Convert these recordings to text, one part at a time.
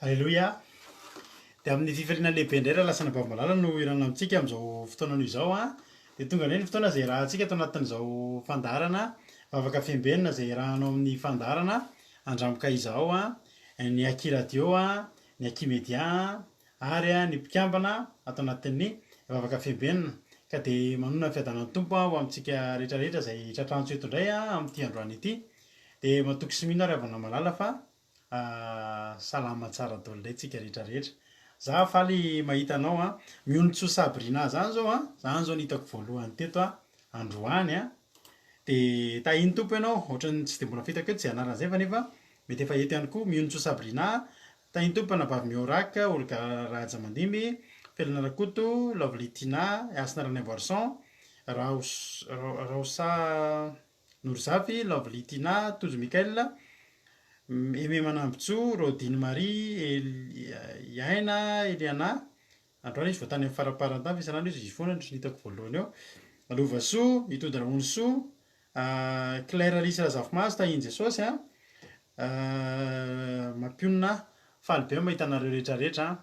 Aleloia. Dia amin'ny fifaliana lehibe indray raha lasana babalala no irana amintsika amin'izao fotoana no izao a. Dia tonga indray ny fotoana izay rahantsika ato anatin'izao fandarana vavaka fiembenana izay rahanao amin'ny fandarana andramboka izao a, ny Aki radio a, ny Aki media ary ny mpikambana ato anatin'ny vavaka fiembenana. Ka dia manona fiadanan'ny tompo ho amintsika rehetrarehetra izay tratrantsika eto indray a amin'ity androany ity. Dia matoky sy mino ary avana malala fa salama tsara daholo indray tsika rehetrarehetra. Za faly mahita anao a, mionotso Sabrina zany zao a, zany zao nitako voalohany teto a, androany a. Dia tahiny tompo ianao, ohatrany tsy dia mbola fahitako eto izay anaran'izay fa nefa mety efa eto ihany koa, mionotso Sabrina, tahiny tompo anabavy mioraka, Olga Raja Mandimby, Felina Rakoto, Lovely Tina, Asina Ranimboarson, Raosa Norzafy, Lovely Tina, Tojo Mikael, Aimé Manambotso, Rodine Marie, Yaina, Eliana, androany izy voatany amin'ny faraparan-tany, isan'andro izy foana no nitako voalohany eo. Lovasoa, Itody Ramonsoa, Claire Alice Razafimaso, tahiny Jesosy a, mampionona faly be mahita anareo rehetrarehetra a.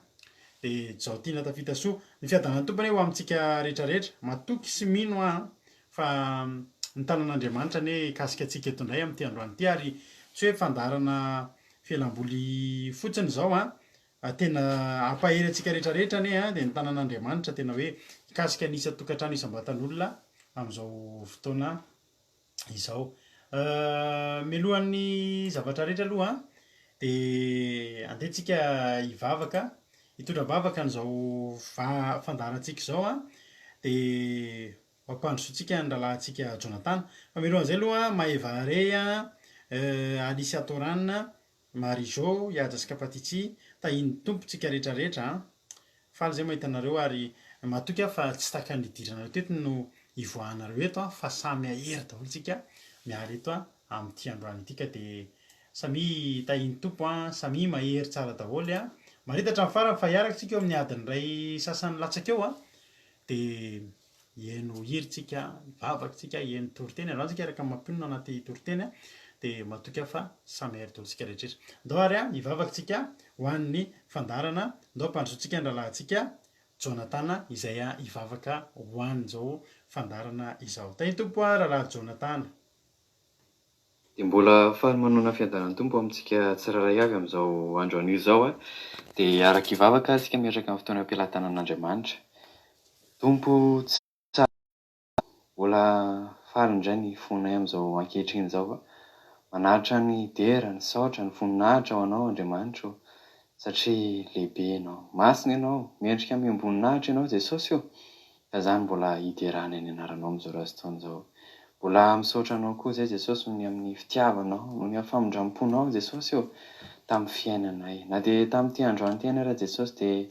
Dia zao tiana tafita soa ny fiadanan'ny tompony ho amintsika rehetrarehetra, matoky sy mino a fa ny tanan'Andriamanitra anie kasika antsika eto indray amin'ity androany ity ary tsy hoe fandarana fialamboly fotsiny izao a, tena ampahery antsika rehetrarehetra anie a, dia ny tanan'Andriamanitra tena hoe kasika anisa tokantrano isam-batan'olona amin'izao fotoana izao. Mialohan'ny zavatra rehetra aloha a, dia andehantsika hivavaka, hitondra-bavaka n'izao fandarantsika izao a, dia mampandrosoantsika ny rahalahintsika Jonathan. Fa mialohan'izay aloha Maeva Ray a, Alicia Toranina, Marijo, Iajasika Patitsy, tahiny tompontsika rehetrarehetra. Faly izay mahita anareo ary matoky fa tsy taka ny idiranareo teto no ivoahanareo eto a, fa samy ahery daholo tsika miala eto a amin'ity androany ity. Ka dia samy tahiny tompo a, samy mahery tsara daholo a. Maritatra amin'ny farany fa hiarakantsika eo amin'ny adiny iray sasany latsaka eo a. Dia hihaino hiritsika, hivavakantsika, hihaino toriteny. Androany tsika araka mampionona anaty toriteny a. Dia matoky fa samy ahery daholo tsika rehetrarehetra. Ndao ary a hivavakantsika ho an'ny fandarana, ndao ampandrosoantsika ny rahalahintsika Jonathan izay a hivavaka ho an'izao fandarana izao. Tahiny tompo a rahalahy Jonathan. Dia mbola faly manona fiadanan'ny tompo amintsika tsirairay avy amin'izao andro anio izao a. Dia araka hivavaka isika miaraka amin'ny fotoana am-pilatanan'Andriamanitra. Tompo tsara, mbola faly indray ny fonay amin'izao ankehitriny izao a. Manaritra ny dera, ny saotra, ny voninahitra ho anao Andriamanitra io. Satria lehibe ianao, masina ianao, miendrika miamboninahitra ianao Jesosy io. Ka izany mbola hiderana ny anaranao amin'izao razon-taona izao. Mbola misaotra anao koa izay Jesosy noho ny amin'ny fitiavanao, noho ny famindram-ponao Jesosy io tamin'ny fiainanay. Na dia tamin'ity androany ity ara Jesosy dia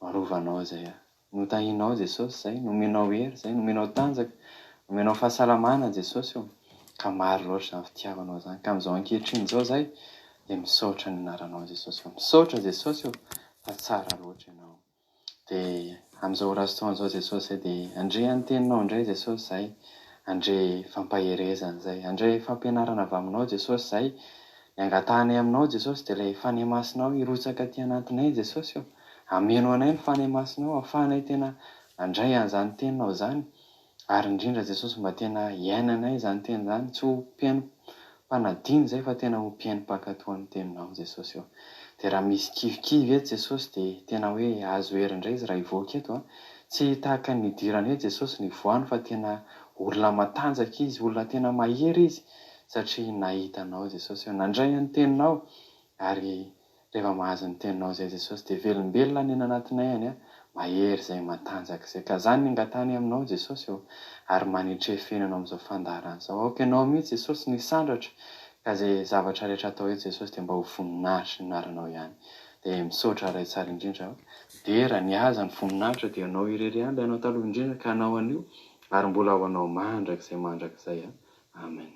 marovanao izay a. Notahinao Jesosy izay, nomenao hery izay, nomenao tanjaka, nomenao fahasalamana Jesosy io. Ka maro loatra izany fitiavanao izany. Ka amin'izao ankehitriny izao izay dia misaotra ny anaranao Jesosy io. Misaotra Jesosy io fa tsara loatra ianao. Dia amin'izao razon-taona izao Jesosy izay dia andre ny teninao indray Jesosy izay. Andre fampaherezana izay, andre fampianarana avy aminao Jesosy izay. Ny angatanay aminao Jesosy dia ilay fanahy masinao hirotsaka aty anatinay Jesosy io. Ameno anay ny fanahy masinao, ahafahanay tena handray an'izany teninao izany. Ary indrindra Jesosy mba tena hiainanay izany teny izany, tsy ho mpiaino-panadiny izay fa tena ho mpiaino-pakatoan'ny teninao Jesosy io. Dia raha misy kivikivy eto Jesosy dia tena hoe azo hery indray izy raha hivoaka eto a. Tsy tahaka ny idirana eto Jesosy ny voany fa tena olona matanjaka izy, olona tena mahery izy satria nahita anao Jesosy io. Nandray ny teninao ary rehefa mahazo ny teninao izay Jesosy dia velombelona ny anatinay any a. Mahery izay matanjaka izay. Ka izany ny angatany aminao Jesosy io ary manitrefenanao amin'izao fandarana izao. Aoka ianao mihitsy Jesosy ny sandratra ka izay zavatra rehetra atao eto Jesosy dia mba ho voninahitry ny anaranao ihany. Dia misaotra ray tsara indrindra aho. Dera ny haza ny voninahitra dia anao irery ihany ilay anao taloha indrindra ka anao anio ary mbola ho anao mandrakizay a. Amen.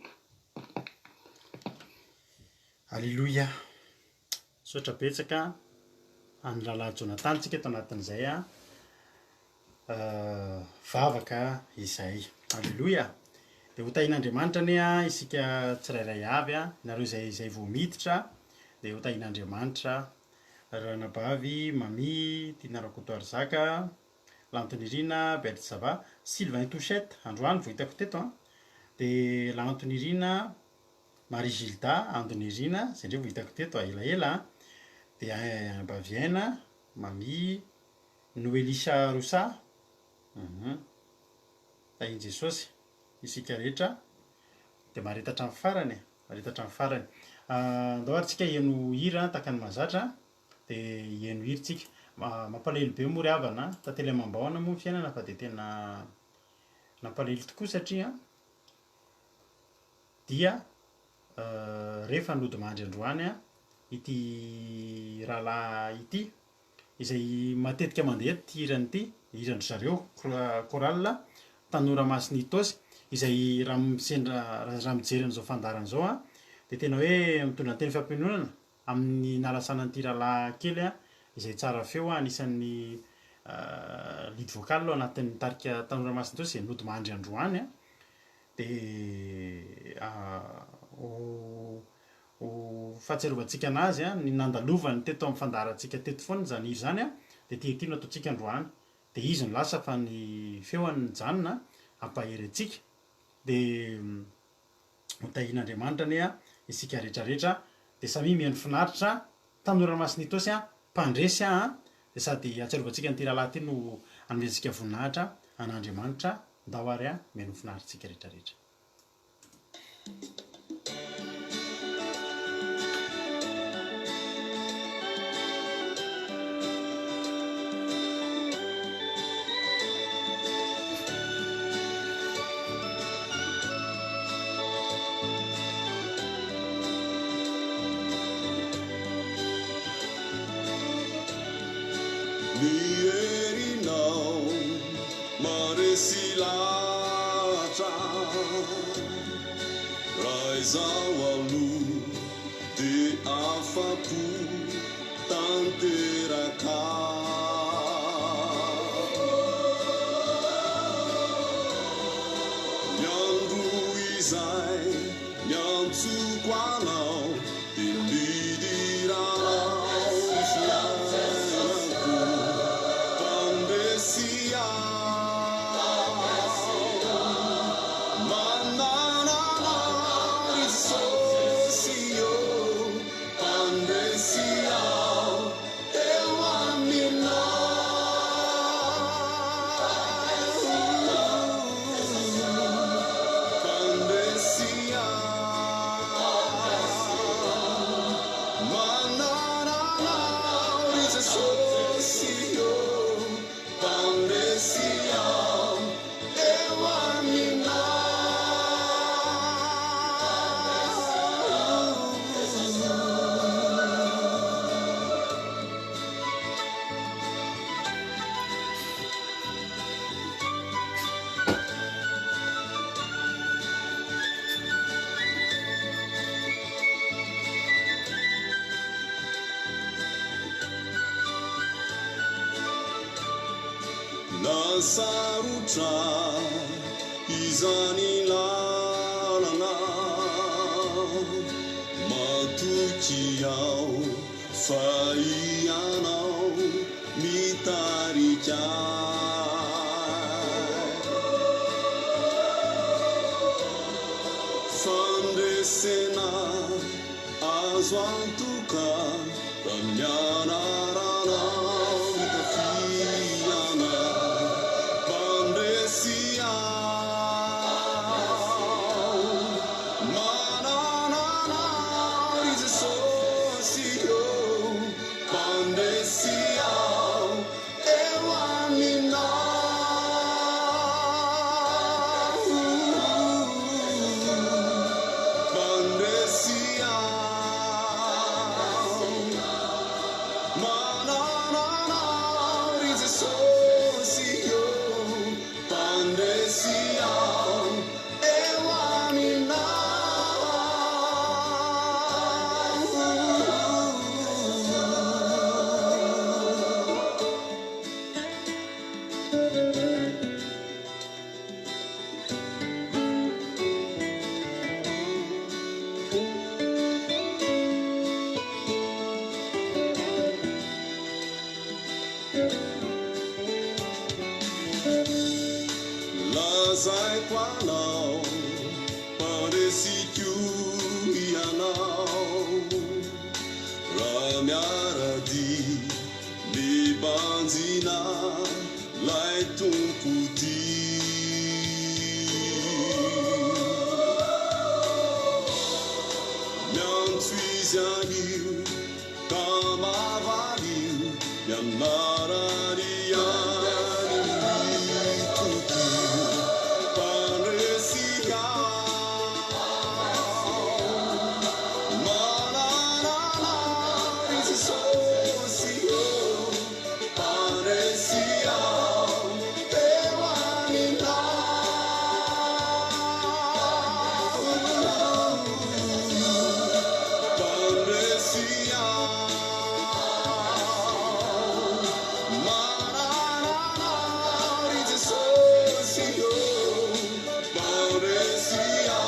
Aleloia. Misaotra betsaka any rahalahy Jonathan tsika eto anatin'izay a vavaka izay. Aleloia. Dia ho tahin'Andriamanitra anie a isika tsirairay avy a, nareo izay vao miditra dia ho tahin'Andriamanitra Ranabavy, Mami, Tina Rakotoary Zaka, Lantonirina, Bertsava, Sylvain Touchette, androany vao hitako teto an. Dia Lantonirina, Marie Gilda, Andonirina, izay ndreo vao hitako teto elaela an. Dia Baviena, Mami, Noelisha Rosa, Tahin Jesosy, isika rehetra. Dia maharetatra amin'ny farany e, maharetatra amin'ny farany. Andao ary tsika hihaino hira takany mahazatra, dia hihaino hira tsika. Mampalahelo be moa ry havana, tantely amam-bahona moa ny fiainana fa dia tena nampalahelo tokoa satria dia rehefa nody mandry androany an, ity rahalahy ity izay matetika mandeha ty hirany hirandry zareo chorale Tanora Masina Itosy, izay raha mijery an'izao fandarana izao an, dia tena hoe mitondra ny teny fampiononana amin'ny nalasanan'ity rahalahy kely an, izay tsara feo anisan'ny lead vocal anatin'ny tarika Tanora Masina Itosy izay nody mandry androany an. Dia ho fahatsiarovantsika anazy an, ny nandalovany teto amin'ny fandarantsika teto foana zany hira zany an, dia ty no ataontsika androany. Dia izy no lasa fa ny feony janona ampahery antsika. Dia hotahian'Andriamanitra anie an isika rehetrarehetra, dia samy mihaino finaritra Tanora Masina Itosy an, mpandresy an, dia sady hatsiarovantsika n'ity rahalahy ty no hanomezantsika voninahitra an'Andriamanitra ndao ary an mihaino finaritsika rehetrarehetra. Mierinao maresy latra raha izao aloha dia afa-po tanteraka ny andro izay miantsoko anao dia midiranao Nasarotra izany lalana matoky ao fa ianao mitarika fandresena azo antoka ramianaranao mitafiana Ma lazaiko anao paresiko ianao raha miarady mibanjina lay tompody miantso izy anio kamavalio mianarany any mitotio paresika mananana rizisosio paresia teo aminao paresia mananana rizisosio paresia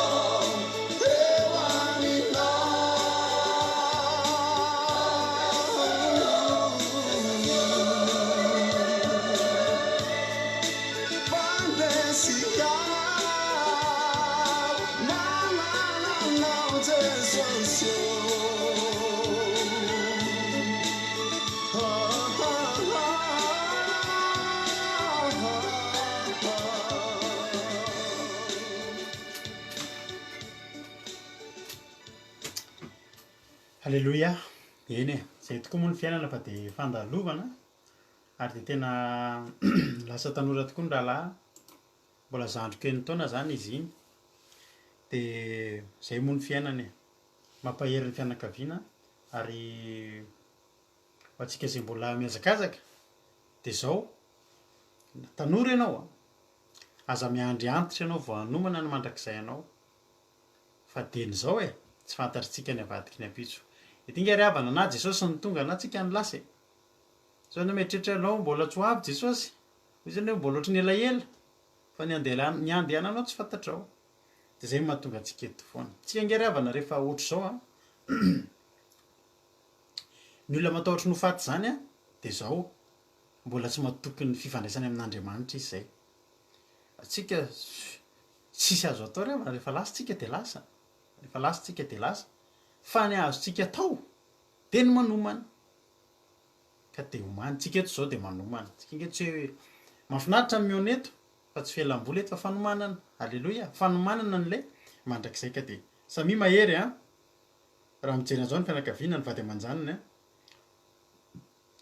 teo aminao paresia mananana rizisosio Halleloia. Eny e, zay tokoa moa ny fiainana fa dia fandalovana ary dia tena lasa tanora tokoa ny rahalahy, mbola zandriko eny taona zany izy iny. Dia zay moa ny fiainana e, mampahery ny fianakaviana ary ho antsika izay mbola mihazakazaka dia zao tanora ianao aza miandry antitra ianao vao hanomana ny mandrakizay ianao fa deny zao e, tsy fantatritsika ny avadiky ny ampitso. Itinga ry havana na Jesosy ny tonga na tsika ny lasa e. Sao na mieritreritra anao mbola tsy ho avy Jesosy, hoy izany hoe mbola ohatry ny elaela fa ny andehananao tsy fantatrao. Dia zay mahatonga antsika eto foana. Tsika nge ry havana rehefa ohatry zao ny olona matahotra no faty zany dia zao mbola tsy mahatoky ny fifandraisany amin'Andriamanitra izy zay. Atsika tsisy azo atao ry havana, rehefa lasa tsika dia lasa, rehefa lasa tsika dia lasa, fa ny azontsika atao dia ny manomana. Ka dia homany tsika eto zao dia manomana. Tsika nge tsy hoe mahafinaritra ny mihaona eto fa tsy fialam-boly eto fa fanomanana. Halleloia, fanomanana n'ilay mandrakizay. Ka dia samy mahery raha mijery an'izao ny fianakaviana ny vady aman-janany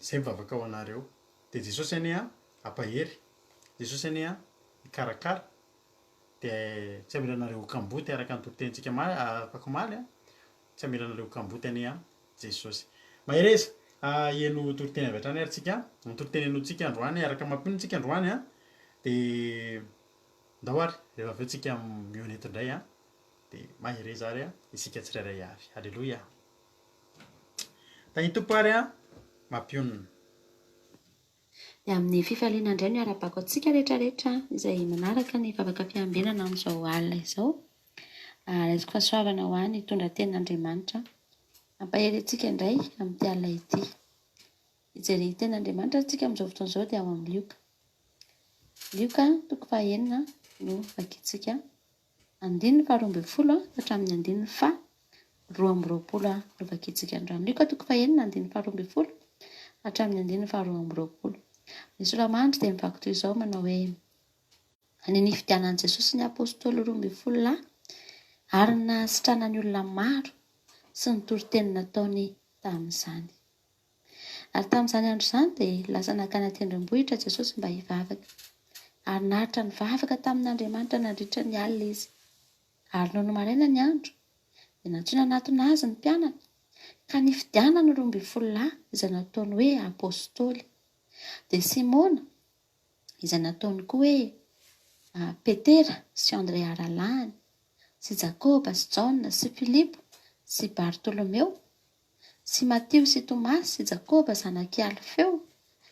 izay mivavaka ao anareo. Dia Jesosy anie ampahery, Jesosy anie hikarakara. Dia tsy amela anareo kamboty araka ny toritentsika afaka omaly tsy amela anareo kamboty anie Jesosy. Mahereza heno toriteny avy hatrany ary tsika, ny toriteny henotsika androany araka mampinotsika androany dia ndao ary rehefa avy eo tsika mihaona eto indray dia mahereza ary isika tsirairay avy. Halleloia. Tany tompo ary mampionona. Dia amin'ny fifaliana indray no ara-pako antsika rehetrarehetra izay manaraka ny vavaka fiambinana amin'izao alina izao. Raisiko fahasoavana ho any hitondra tenin'Andriamanitra. Ampahery antsika indray amin'ity alina ity. Hijery tenin'Andriamanitra antsika amin'izao fotoana izao dia ao amin'ny Lioka. Lioka toko fahaenina no vakintsika. 2:12 hatramin'ny 2:20 no vakintsika androany. Lioka toko fahaenina 2:12 hatramin'ny 2:20. Ny Solamandry dia mivaky toy izao manao hoe: ny nifidianan'i Jesosy ny apôstôly 12 ary ny nahasitrana ny olona maro sy ny toriteny nataony tamin'izany. Ary tamin'izany andro izany dia lasa nakany tendrombohitra Jesosy mba hivavaka. Ary nahatra ny vavaka tamin'Andriamanitra nandritra ny alina izy. Ary noho ny maraina ny andro dia nantsoina anatona azy ny mpianana ka nifidiana ny 12 izay nataony hoe apôstôly. Dia Simona izay nataony koa hoe Petera sy André aralahany, sy Jakoba sy Jaona sy Filipo sy Bartolomeo, sy Matio sy Tomasy sy Jakoba zanaky Alfeo,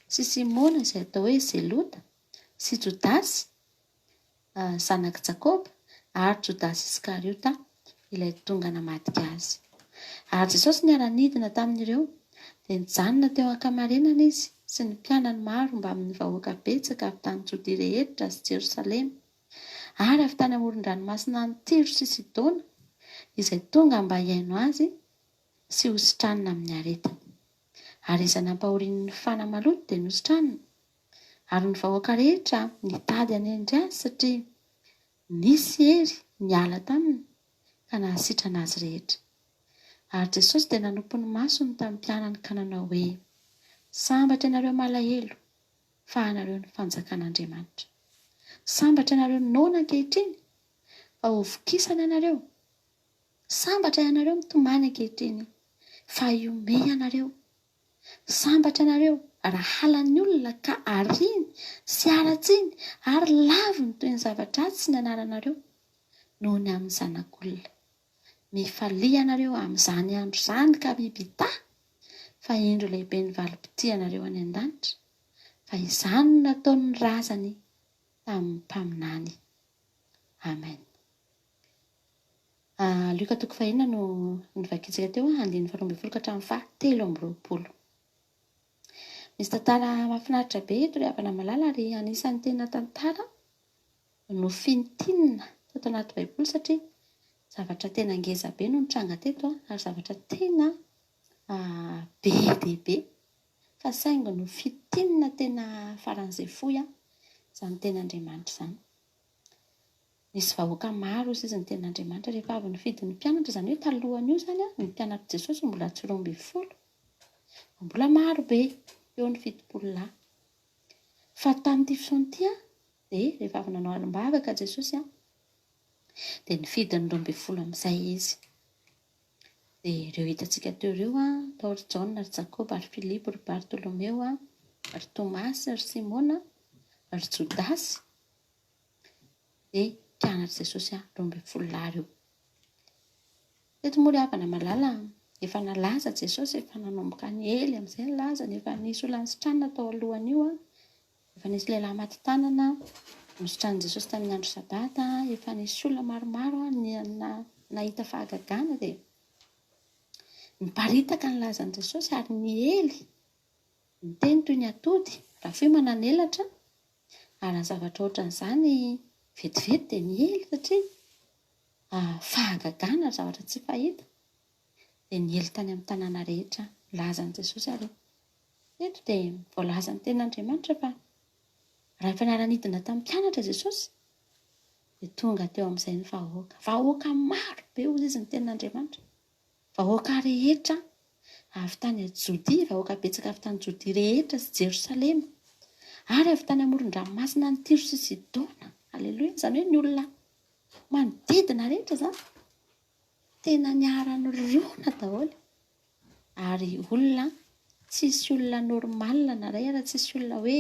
sy Simona izay atao hoe Zelota, sy Jodasy zanaky Jakoba ary Jodasy Iskariota ilay tonga namadika azy. Ary Jesosy niara-nidina tamin'ireo dia nijanona teo ankamarenana izy sy ny mpianany maro mba amin'ny vahoaka betsaka avy tany Jodea rehetra sy Jerosalema ary avy tany amoron-dranomasina ny Tiro sy Sidona izay tonga mba hiaino azy sy hositranina amin'ny aretina. Ary izay nampahorian'ny fanamaloto dia nositranina. Ary ny vahoaka rehetra nitady hanendry azy satria nisy hery niala taminy ka nahasitrana azy rehetra. Ary Jesosy dia nanompo ny masony tamin'ny mpianany ka nanao hoe, sambatra ianareo malahelo fa anareo ny fanjakan'Andriamanitra. Sambatra ianareo noana ankehitriny fa ho vokisana ianareo. Sambatra ianareo mitomany ankehitriny fa hiome ianareo. Sambatra ianareo raha halan'ny olona ka ariny sy aratsiny ary laviny toy ny zavatra tsy ny anaranareo noho ny amin'ny zanak'olona. Mifalia ianareo amin'izany andro izany ka mibita fa indro lehibe ny valim-potia ianareo any an-danitra, fa izany no nataony razany tamin'ny mpaminany. Amen. Luka 4 no nivakiantsika teo, 2:12 ka hatramin'ny 7:20. Misy tantara mahafinaritra be eto ry havana malala ary anisan'ny tena tantara no fintinina teto anaty baiboly satria zavatra tena ngeza be no nitranga teto ary zavatra tena be dia be fa saingy no fintinina tena faran'izay fohy izany ten'Andriamanitra izany. Nisy vahoaka maro izy ny ten'Andriamanitra rehefa avy nifidy ny mpianatra, izany hoe talohan'io izany ny mpianatra Jesosy mbola tsy 12, mbola maro be eo ny 70. Fa tamin'ity fotoana dia rehefa avy nanao alim-bavaka Jesosy dia nifidy ny 12 amin'izay izy. Dia ireo hitantsika teo ireo tao ry Jaona ry Jakoba ary Filipo ry Bartolomeo ry Tomasy ry Simona ry Jodasy dia mpianatra Jesosy 12 io. Teto moa ry havana malala efa nalaza Jesosy, efa nanomboka ny ely amin'izay nilazany, efa nisy olona nisitranina tao alohan'io, efa nisy lehilahy maty tanana nisitran'i Jesosy tamin'ny andro sabata, efa nisy olona maromaro nahita fahagagana dia niparitaka ny lazan'i Jesosy ary ny ely niteny toy ny atody raha foy mananelatra ary ny zavatra ohatran'izany vetivety dia ny ely satria fahagagana zavatra tsy fahita dia ny ely tany amin'ny tanàna rehetra lazan'i Jesosy. Ary eto dia voalazan'ny ten'Andriamanitra fa raha efa niara-nidina tamin'ny mpianatra Jesosy dia tonga teo amin'izay ny vahoaka maro be hozy izy ny ten'Andriamanitra, vahoaka rehetra avy tany Jodia, vahoaka betsaka avy tany Jodia rehetra sy Jerosalema ary avy tany amoron-dranomasina ny Tiro sy Sidona. Aleloia. Izany hoe ny olona manodidina rehetra izany tena niarany rona daholo ary olona tsisy olona normal na iray ary tsisy olona hoe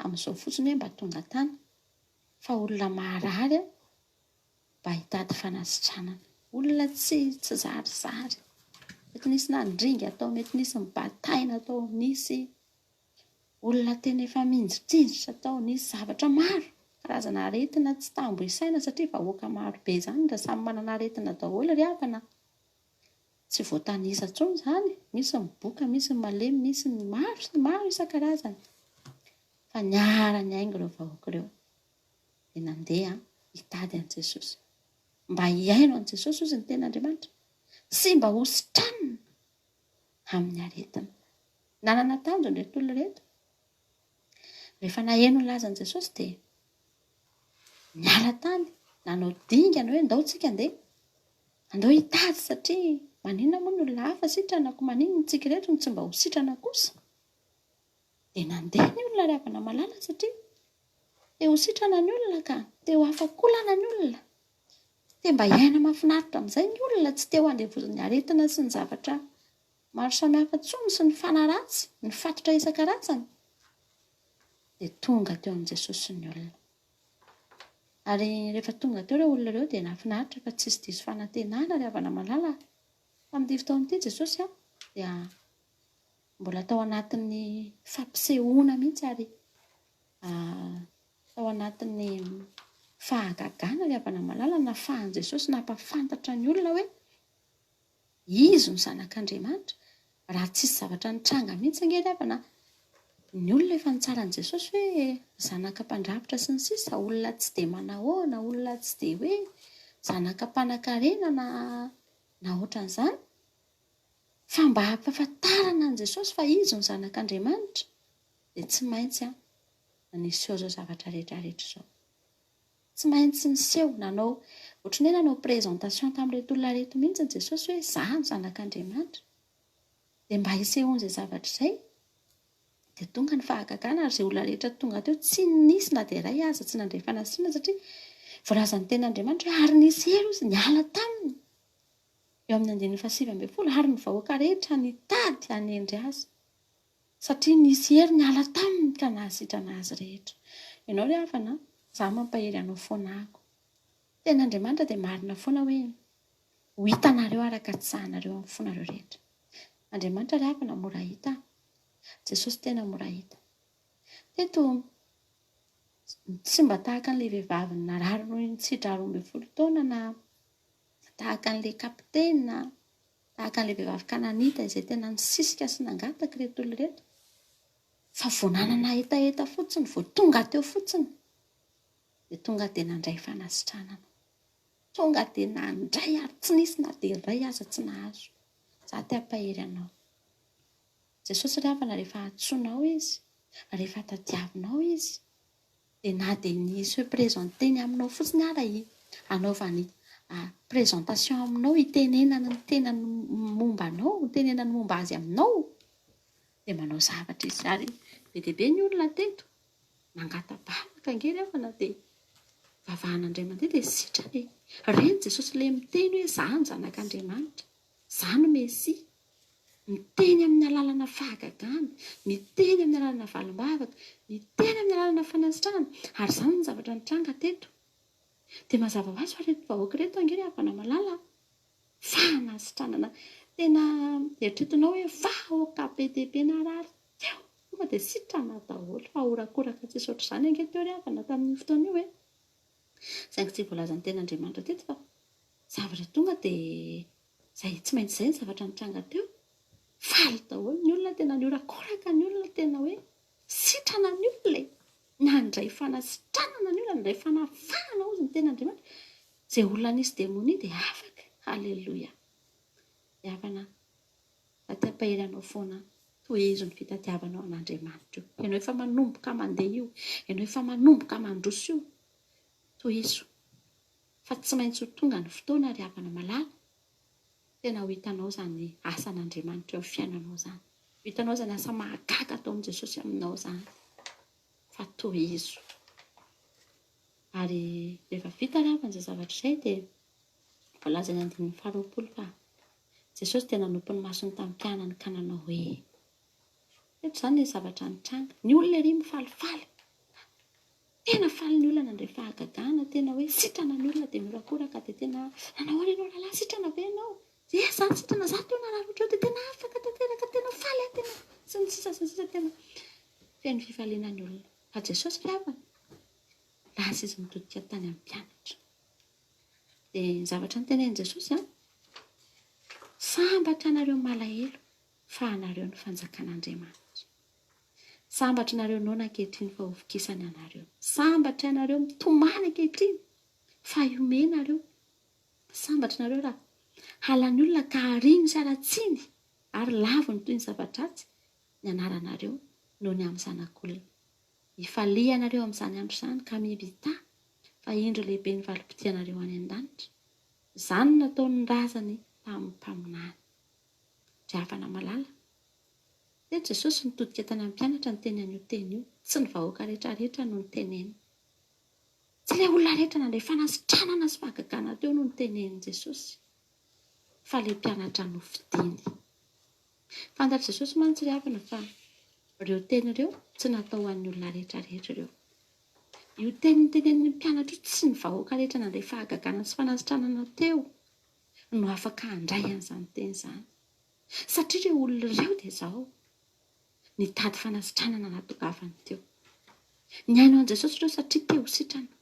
amin'izao fotsiny hoe mba tonga tany fa olona maharary mba hitady fanasitranana, olona tsy zarizary. Mety nisy nandringa atao, mety nisy mibataina atao, nisy olona tena efa minjitrinjitra atao, nisy zavatra maro karazana aretina tsy tambo isaina satria vahoaka maro be izany raha samy manana aretina daholo ry havana. Tsy voatanisa intsony izany, misy miboka, misy malemy, misy ny maro sy maro isan-karazany. Fa niara ny haingo ireo vahoaka ireo dia nandeha hitady an'i Jesosy, mba hiaino an'i Jesosy ozy ny ten'Andriamanitra sy mba hositranina amin'ny aretina. Nanana tanjony reto olona reto. Rehefa naheno ny lazan'i Jesosy dia niala tany, nanao dingana hoe ndao tsika andao hitady satria maninona moa ny olona hafa sitranako, maninona tsika rehetra no tsy mba ho sitrana kosa. Dia nandeha ny olona ry havana malala satria te ho sitrana ny olona ka te ho afakolana ny olona, te mba hiaina mahafinaritra amin'izay ny olona, tsy te ho andevozan'ny aretina sy ny zavatra maro samihafa tsony sy ny fanaratsy, ny fatotra isan-karazany. Dia tonga teo amin'i Jesosy sy ny olona. Ary rehefa tonga teo ireo olona ireo dia nahafinaritra fa tsisy diso fanantenana ry havana malala. Tamin'ity fotoan'ity Jesosy dia mbola tao anatin'ny fampisehoana mihitsy ary tao anatin'ny fahagagana ry havana malala. Nafahan'i Jesosy nampafantatra ny olona hoe izy no zanak'Andriamanitra raha tsisy zavatra nitranga mihitsy anie ry havana. ny olona efa nitsaran'i Jesosy hoe zanaka mpandrafitra sy ny sisa, olona tsy dia manahoana, olona tsy dia hoe zanaka mpanan-karena na ohatran'izany, fa mba hampahafantarana an' Jesosy fa izy ny zanak'Andriamanitra dia tsy maintsy niseho izao zavatra rehetrarehetra izao. Tsy maintsy niseho, nanao ohatran'ny hoe nanao présentation tamin'ireto olona reto mihitsy ny Jesosy hoe izaho ny zanak'Andriamanitra. Dia mba hisehoan'izay zavatra izay dia tonga ny fahagagana, ary izay olona rehetra tonga teo tsy nisy na dia iray aza tsy nandray fanasiana, satria voalazan'ny ten'Andriamanitra hoe ary nisy elo izy niala taminy. Eo amin'ny 9:20 ary ny vahoaka rehetra nitady hanendry azy, satria nisy elo niala taminy ka nahasitrana azy rehetra. Ianao ry havana, izaho mampahery anao foana ahako. Ten'Andriamanitra dia marina foana hoe ho hitanareo araka tsy sahanareo amin'ny fonareo rehetra. Andriamanitra ry havana mora hita, Jesosy tena mora hita. Teto tsy mba tahaka an'ilay vehivavy narary noho nitsidra 12 taona, na tahaka an'ilay kapitena, tahaka an'ilay vehivavy kananita izay tena nisisika sy nangataka reto olona reto, fa vonanana etaeta fotsiny, vao tonga teo fotsiny dia tonga dia nandray fanasitranana, tonga dia nandray ary tsy nisy na dia iray aza tsy nahazo. Za te hampahery anao. Jesosy ry havana, rehefa atsoinao izy, rehefa tadiavinao izy, dia na dia nisy hoe présenteny aminao fotsiny ara anaovany présentation aminao, hitenenana ny tenany momba anao, hitenenany momba azy aminao, dia manao zavatra izy. Ary be dia be ny olona teto mangata-bavaka angery havana, dia vavahan'Andray mandeha dia sitrany. Reny Jesosy ilay miteny hoe izaho ny zanak'Andriamanitra, izaho no Mesia. Miteny amin'ny alalana fahagagana, miteny amin'ny alalana valim-bavaka, miteny amin'ny alalana fanasitranana, ary izany ny zavatra nitranga teto. Dia mazava ho azy fa reto vahoaka reto angery havana malala fanasitranana. Tena eritreretinao hoe vahoaka be dia be narary teo, tonga dia sitrana daholo, fa horakoraka tsisy ohatr'izany ange teo ry havana tamin'ny fotoana io hoe saingy tsy voalazan'ny ten'Andriamanitra teto, fa zavatra tonga dia izay tsy maintsy izay ny zavatra nitranga teo. Faly daholo ny olona, tena niorakoraka ny olona, tena hoe sitrana ny olona, nandray fanasitranana ny olona, nandray fanafahana ozy ny ten'Andriamanitra. Izay olona nisy demonia dia afaka. Halleloia. Dia havana, za te hampahery anao foana, tohizo ny fitadiavanao an'Andriamanitra io. Ianao efa manomboka mandeha io, ianao efa manomboka mandroso io, tohizo. Fa tsy maintsy ho tonga ny fotoana ry havana malala, tena ho hitanao izany asan'Andriamanitra eo amin'ny fiainanao izany. Ho hitanao izany asa mahagaga ataon'i Jesosy aminao izany. Fa tohizo. Ary rehefa vita ry havana izay zavatra izay dia voalaza ny 20 fa Jesosy dia nanompo ny masony tamin'ny mpianany ka nanao hoe, eto izany ilay zavatra nitranga. Ny olona ery mifalifaly, tena faly ny olona nandray fahagagana, tena hoe sitrana ny olona dia miorakoraka, dia tena nanao ianao rahalahy, sitrana ve ianao? Zany sitrana, za teo narary ohatrao, dia tena afaka tanteraka, tena faly tena sy ny sisa tena feno fifaliana ny olona. Fa Jesosy ry havana, lasa izy mitodika tany amin'ny mpianatra. Dia ny zavatra nitenen'i Jesosy, sambatra anareo malahelo fa anareo ny fanjakan'Andriamanitra. Sambatra anareo noana ankehitriny fa hovokisany anareo. Sambatra anareo mitomany ankehitriny fa iomenareo. Sambatra anareo raha halan'ny olona ka hariny sy haratsiny ary laviny toy ny zava-dratsy ny anaranareo noho ny amin'ny zanak'olona. Hifalia anareo amin'izany andro izany ka mibita fa indro lehibe ny valim-potianareo any an-danitra. Izany nataony razany tamin'ny mpaminany. Ry havana malala, dia Jesosy nitodika tany amin'ny mpianatra ny teny an'io teny io, tsy ny vahoaka rehetrarehetra no niteneny. Tsy ilay olona rehetra nandray fanasitranana sy fahagagana teo no nitenenin' Jesosy, fa ilay mpianatra nofidiny. Fantatr' Jesosy mantsy ry havana fa ireo teny ireo tsy natao ho an'ny olona rehetrarehetra ireo. Io teny nitenenin'ny mpianatra io tsy ny vahoaka rehetra nandray fahagagana sy fanasitranana teo no afaka handray an'izany teny izany. Satria ireo olona ireo dia izao nitady fanasitranana natokavany teo. Niaino an'i Jesosy ireo satria te ho sitrana,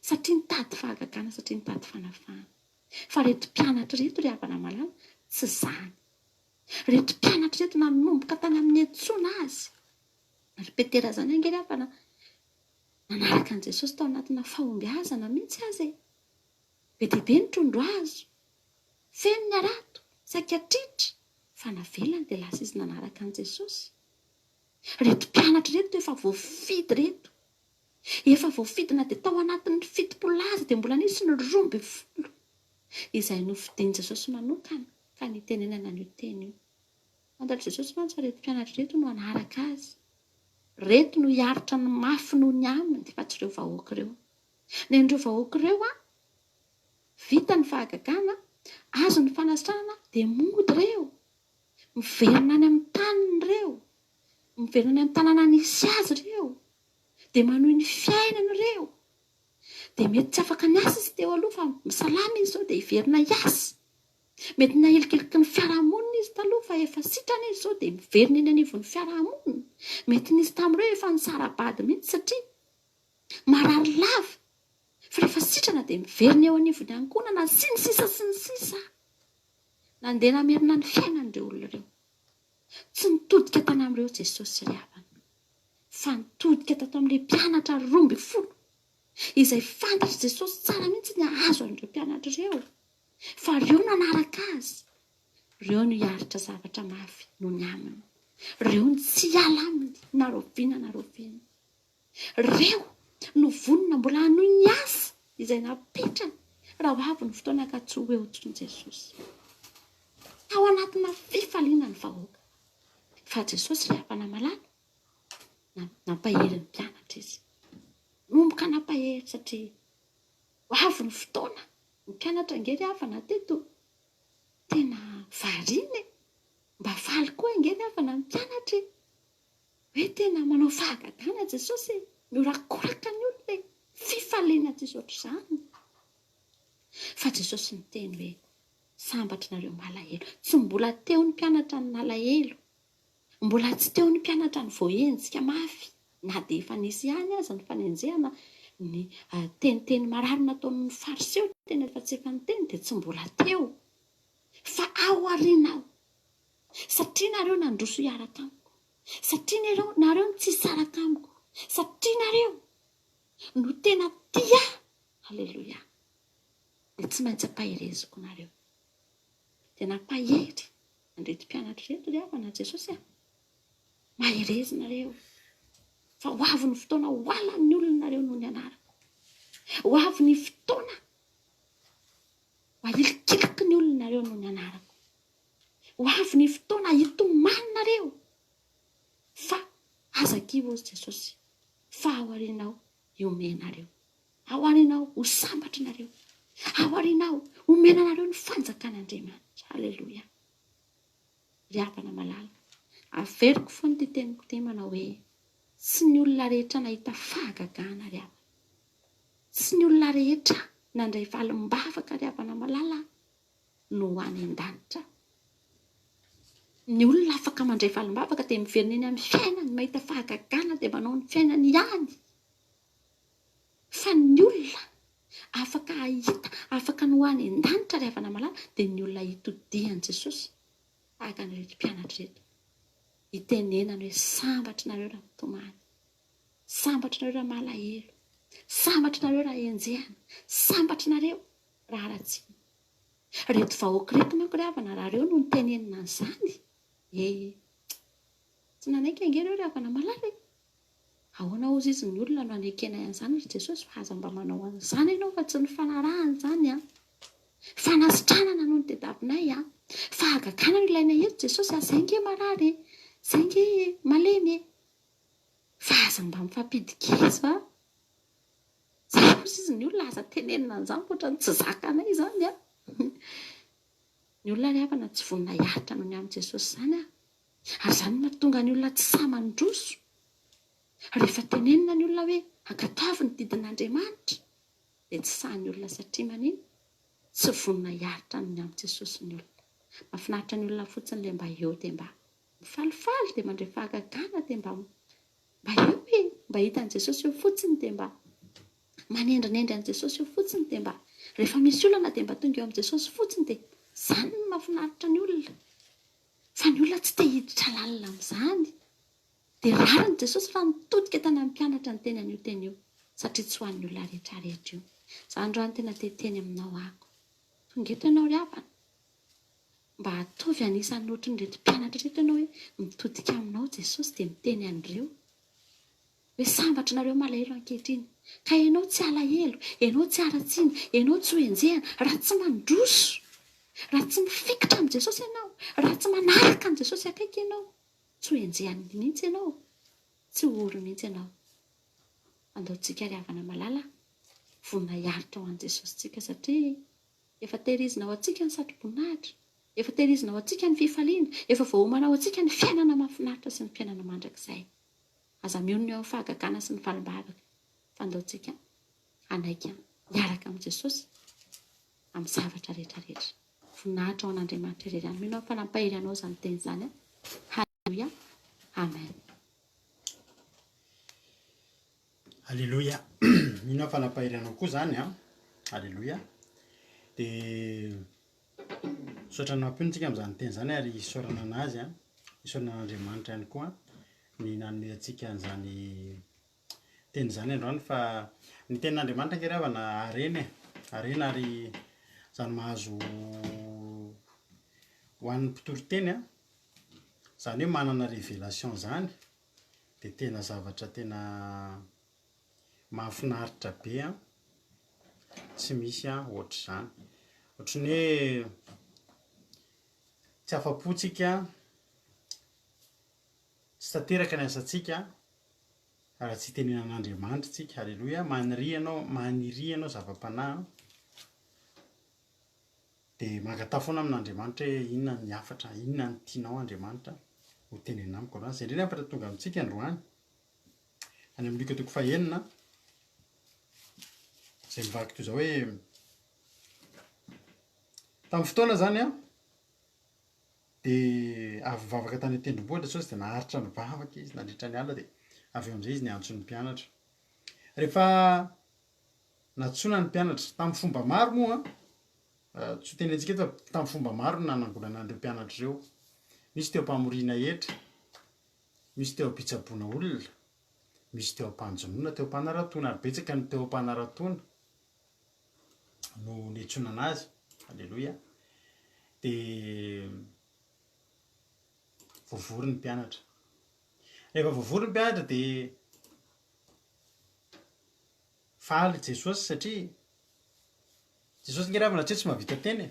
satria nitady fahagagana, satria nitady fanafahana. Fa reto mpianatra reto ry havana malala tsy izany. Reto mpianatra reto nanomboka tany amin'ny antsoina azy Ary petera zany angery afana nanaraka an' Jesosy tao anatina fahombiazana mihitsy azy e. Be dehibe ny trondro azo, feno ny arato, saikatritra, fa navelany dia lasa izy nanaraka an' Jesosy. Reto mpianatra reto efa voafidy reto. Efa voafidina dia tao anatin'ny fitopolaza dia mbola nisy ny 12 izay nofidian'i Jesosy manokana ka nitenenana an'io teny io. Fantatra Jesosy mantsy fa reto mpianatra reto no anaraka azy. Reto no hiaritra ny mafy noho ny aminy fa tsy ireo vahoaka ireo. Ny an'ireo vahoaka ireo vita ny fahagagana, azo ny fanasana dia mody ireo. Miverina any amin'ny taniny ireo. Miverina any amin'ny tanàna nisy azy ireo. Dia manohy ny fiainany ireo. Dia mety tsy afaka niasa izy teo aloha fa misalama izy zao dia hiverina hiasa. Mety nahelikeliky ny fiarahamonina izy taloha fa efa sitrana izy zao dia miverina eny anivon'ny fiarahamonina. Mety nisy tamin'ireo efa nisara-bady mihitsy satria marary lava. Fa rehefa sitrana dia miverina eo anivon'ny ankonana sy ny sisa sy ny sisa. Nandeha namerina ny fiainan'ireo olona ireo. Tsy nitodika tany amin'ireo Jesosy ry havana, fa nitodika tato amin'ilay mpianatra 12 izay fantatry Jesosy tsara mihitsy ny azo an'ireo mpianatra ireo. Fa ireo nanaraka azy. Ireo no hiaritra zavatra mafy noho ny aminy. Ireo no tsy hiala aminy na roviana na roviana. Ireo no vonona mbola hanohy ny asa izay napetrany raha avy ny fotoana ka tsy ho eo intsony Jesosy. Ao anatina fifaliana ny vahoaka. Fa Jesosy ry havana malala nampahery ny mpianatra izy. Nomboka nampahery satria ho avy ny fotoana ny mpianatra angery havana teto tena variana. Mba faly koa angery havana ny mpianatra hoe tena manao fahagagana Jesosy, miorakoraka ny olona fifaliana tsisy ohatr'izany. Fa Jesosy niteny hoe sambatra nareo malahelo. Tsy mbola teo ny mpianatra ny nalahelo, mbola tsy teo ny mpianatra ny voahenjika mafy, na dia efa nisy ihany aza ny fanenjehana ny teniteny marary nataon'ny fariseo tena efa tsy efa niteny dia tsy mbola teo. Fa ao aoriana ao, satria nareo nandroso hiaraka amiko, satria nareo no tsy hisaraka amiko, satria nareo no tena tia. Halleloia. Dia tsy maintsy ampahireziko nareo. Dia nampahery andreto mpianatra reto ry havana Jesosy. Maherezy nareo fa ho avy ny fotoana ho alan'ny olona nareo noho ny anarako. Ho avy ny fotoana ho ahilikiliky ny olona nareo noho ny anarako. Ho avy ny fotoana hitomany nareo. Fa aza-kivo ozy Jesosy, fa ao aorianao hiomenareo, ao aorianao ho sambatra nareo, ao aorianao homena nareo ny fanjakan'Andriamanitra. Halleloia. Ry havana malala, averiko foana ty teniko ty manao hoe tsy ny olona rehetra nahita fahagagana ry havana, tsy ny olona rehetra nandray valim-bavaka ry havana malala no ho any an-danitra. Ny olona afaka mandray valim-bavaka dia miverina eny amin'ny fiainany, mahita fahagagana dia manao ny fiainany ihany. Fa ny olona afaka ahita, afaka no ho any an-danitra ry havana malala dia ny olona hitodihan Jesosy tahaka ny reto mpianatra reto. Itenenany hoe sambatra nareo raha mitomany, sambatra nareo raha malahelo, sambatra nareo raha enjehana, sambatra nareo raha ratsina. Reto vahoaka reto manko ry havana raha reo no nitenenina an'izany, tsy nanaiky ange reo ry havana malala. Ahoana ozy izy ny olona no anekena an'izany ry Jesosy fa aza mba manao an'izany ianao fa tsy ny fanarahany izany fanasitranana no ny tediavinay fahagagana no ilaina eto Jesosy. Izay nge marary, izay nge malemy, fa aza mba mifampidikizy fa zay ozy izy ny olona aza tenenina an'izany ohatrany tsy zakanay izany ny olona ry havana tsy vonina hiaritra noho ny amin'i Jesosy izany ary izany mahatonga ny olona tsy samandroso. Rehefa tenenina ny olona hoe ankatavy ny didin'Andriamanitra dia tsy sahan'ny olona satria manino tsy vonina hiaritra noho ny amin'i Jesosy ny olona. Mahafinaritra ny olona fotsiny ilay mba eo dia mba mifalifaly dia mandray fahagagana dia mba eo mba hitan'i Jesosy eo fotsiny dia mba manendrinendry an'i Jesosy eo fotsiny dia mba rehefa misy olana dia mba tonga eo amin'i Jesosy fotsiny dia izany no mahafinaritra ny olona. Fa ny olona tsy te hiditra lalina amin'izany dia rariny Jesosy raha mitodika tany amin'ny mpianatra ny teny an'io teny io, satria tsy ho an'ny olona rehetrarehetra io. Izany raha ny tena teteny aminao ako. Tonga eto ianao ry havana, mba hatovy anisan'ny ohatry ny reto mpianatra reto ianao hoe mitodika aminao Jesosy dia miteny an'ireo hoe sambatra nareo malahelo ankehitriny, ka ianao tsy alahelo, ianao tsy aratsina, ianao tsy ho enjehana raha tsy mandroso, raha tsy mifikitra amin'ny Jesosy ianao, raha tsy manaraka an' Jesosy akaiky ianao, tsy ho enjehany mihitsy ianao, tsy ho ory mihitsy ianao. Andaontsika ry havana malala, vonona hiaritra ho an'i Jesosy tsika, satria efa tehirizina ao antsika ny satroboninahitra, efa tehirizina ao antsika ny fifaliana, efa voahomana ao antsika ny fiainana mahafinaritra sy ny fiainana mandrakizay. Aza mionona eo amin'ny fahagagana sy ny valim-bavaka, fa andaontsika hanaika miaraka amin'i Jesosy amin'ny zavatra rehetrarehetra. Voninahitra ao an'Andriamanitra irery ihany. Mino aho fa nampahery anao izany teny izany. Halleluia. Amen. Alléluia. Mino aho fa nampahery anao koa izany a. Alléluia. Dia misaotra nampionytsika amin'izany teny izany ary isaorana anazy a, isaorana an'Andriamanitra ihany koa ny nanome antsika an'izany teny izany androany, fa ny tenin'Andriamanitra ange ry havana harena harena ary izany mahazo ho an'ny mpitoroteny a, izany hoe manana révélation izany dia tena zavatra tena mahafinaritra be a, tsy misy a ohatr'izany. Ohatran'ny hoe tsy afa-potsika, tsy tanteraka ny asantsika raha tsy tenenan'Andriamanitra tsika. Halleluia. Maniry ianao zava-panahy dia mankatao foana amin'Andriamanitra hoe inona ny hafatra, inona ny tianao Andriamanitra ho tenena amiko androany. Izay indray ny hafatra tonga amintsika androany any amin'ny Luka 4:9 izay mivaky toy izao hoe tamin'ny fotoana izany a dia avy mivavaka tany an-tendrombohitra Jesosy dia naharitra mivavaka izy nandritra ny alina dia avy eo amin'izay izy niantso ny mpianatra. Rehefa natsoina ny mpianatra tamin'ny fomba maro moa tsy ho tenentsika eto fa tamin'ny fomba maro no nanangonana an'ireo mpianatra ireo. Misy teo ampamoriana hetra, misy teo ampitsaboana olona, misy teo ampanjonoana, teo ampanaratoana, ary betsaka ny teo ampanaratoana no niantsoana anazy. Halleluia. Dia voavory ny mpianatra. Rehefa voavory ny mpianatra dia faly Jesosy, satria Jesosy nge ry havana tsy mahavita teny,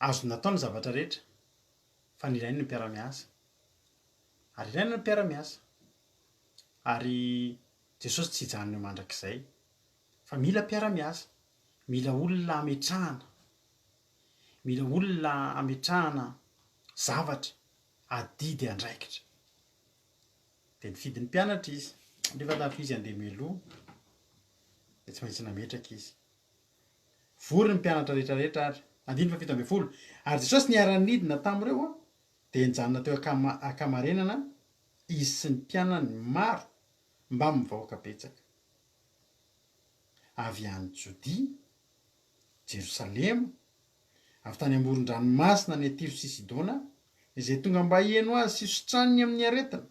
azo natao ny zavatra rehetra fa ny ilainy ny mpiara-miasa, ary ilaina ny mpiara-miasa, ary Jesosy tsy hijanona eo mandrakizay fa mila mpiara-miasa, mila olona ametrahana, mila olona ametrahana zavatra adidy andraikitra. Dia nifidy ny mpianatra izy. Rehefa tafy izy handeha mialoha dia tsy maintsy nametraka izy. Vory ny mpianatra rehetrarehetra ary. 1:7. Ary Jesosy niara-nidina tamin'ireo a dia nijanona teo akamarenana izy sy ny mpianany maro mba mivahoaka betsaka. Avy any Jodia, Jerosalema, avy tany amoron-dranomasina ny Tiro sy Sidona, izay tonga mba hieno azy sy sotraniny amin'ny aretina.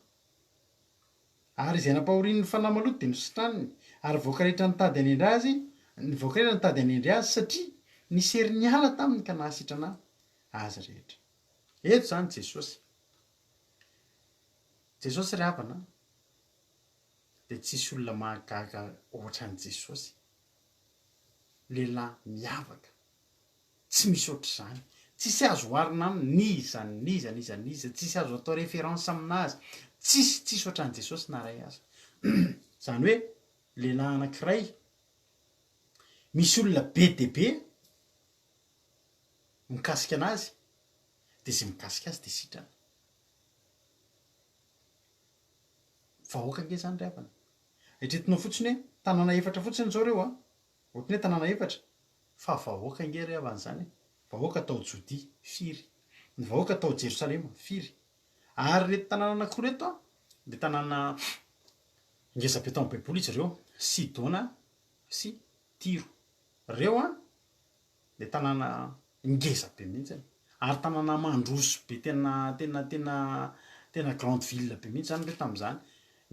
Ary izay nampahorian'ny fanahy maloto dia nisotraniny, ary voaka rehetra nitady hanendry azy, ny voaka rehetra nitady hanendry azy satria nisy hery niala taminy ka nahasitrana azy rehetra. Eto izany Jesosy. Jesosy ry havana dia tsisy olona mahagaga ohatran'i Jesosy. Lehilahy miavaka, tsy misy ohatr'izany, tsisy azo oharina aminy, niza, tsisy azo atao référence aminazy, tsisy ohatran'i Jesosy na ray aza. Izany hoe lehilahy anankiray misy olona be dia be mikasika anazy dia izay mikasika azy dia sitrana. Vahoaka ange izany ry havana. Eritreretinao fotsiny hoe tanàna efatra fotsiny izao ireo a, ohatran'ny hoe tanàna efatra fa vahoaka ange ry havana izany. Vahoaka tao Jodia, firy. Ny vahoaka tao Jerosalema, firy. Ary reto tanàna anankiroa reto a dia tanàna ngezabe tao amin'ny baiboly izy ireo, Sidona sy Tiro. Ireo a dia tanàna ngezabe mihitsy, ary tanàna mandroso be tena tena grande ville be mihitsy zany reo tamin'izany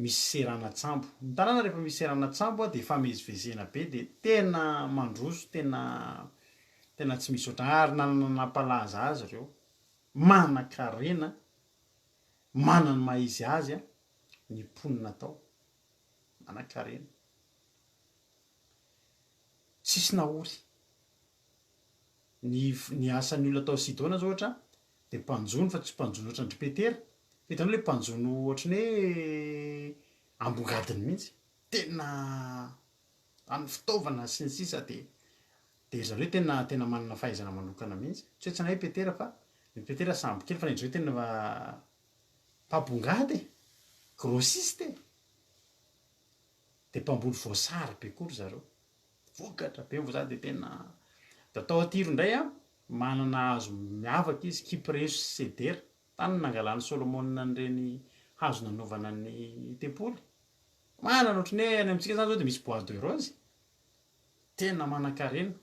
misy seranatsambo ny tanàna rehefa misy seranatsambo a de famezivezena be de tena mandroso tena tsy misy oatra ary nanapalaza azy reo manan-karena manany maizy azy a ny mponina tao manan-karena tsisy nahory ny asan'ny olona atao sidona zao ohatra de mpanjono fa tsy mpanjono ohatra ny petera hitanao le mpanjono ohatrany hoe ambongadiny mihitsy tena any fitaovana sy ny sisa de zareo tena manana fahaizana manokana mihitsy tsy hoe tsy nahay petera fa ny petera sambo kely fa ny zareo tena mpambongady grossiste de mpamboly voasary be kory zareo vokatra be vo za de tena de atao atiro indray a manana hazo miavaka izy kipreso sy sedera tany nangalany Solomona n'ireny hazo nanaovana ny tempoly manana ohatrany hoe any amintsika zany zao de misy bois de rose tena manan-karena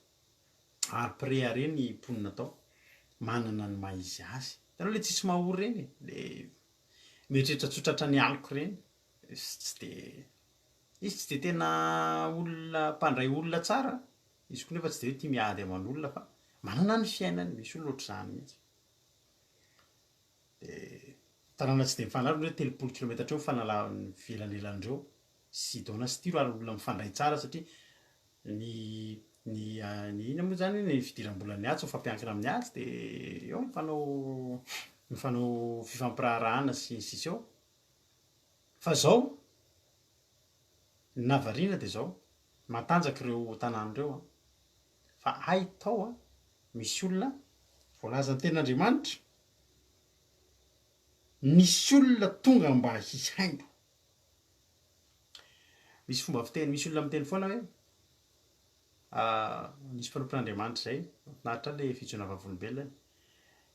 ary préa reny mponina tao manana ny maizy azy tanao le tsisy mahory reny le mieritreritra tsotratra ny aliko reny izy tsy de tena olona mpandray olona tsara izy koa nefa tsy de hoe tia miady aman'olona fa manana ny fiainany misy olona ohatr'izany mihitsy de tanàna tsy de mifanarona hoe 3 kilometatra eo fanalavan'ny velanelandreo Sidona sy Tiro ary olona mifandray tsara satria ny ina moa zany ny fidiram-bolany atsy mifampiankina amin'ny atsy de eo mifanao fifampirarahana sy sisy eo fa zao navarina de zao matanjaka ireo tanàn'ireo a fa hay tao a misy olona voalazan'ny ten'Andriamanitra misy olona tonga mba hihaingo misy fomba fiteny misy olona miteny foana hoe nisy mpanompon'Andriamanitra zay naritra le fijona vavolombelona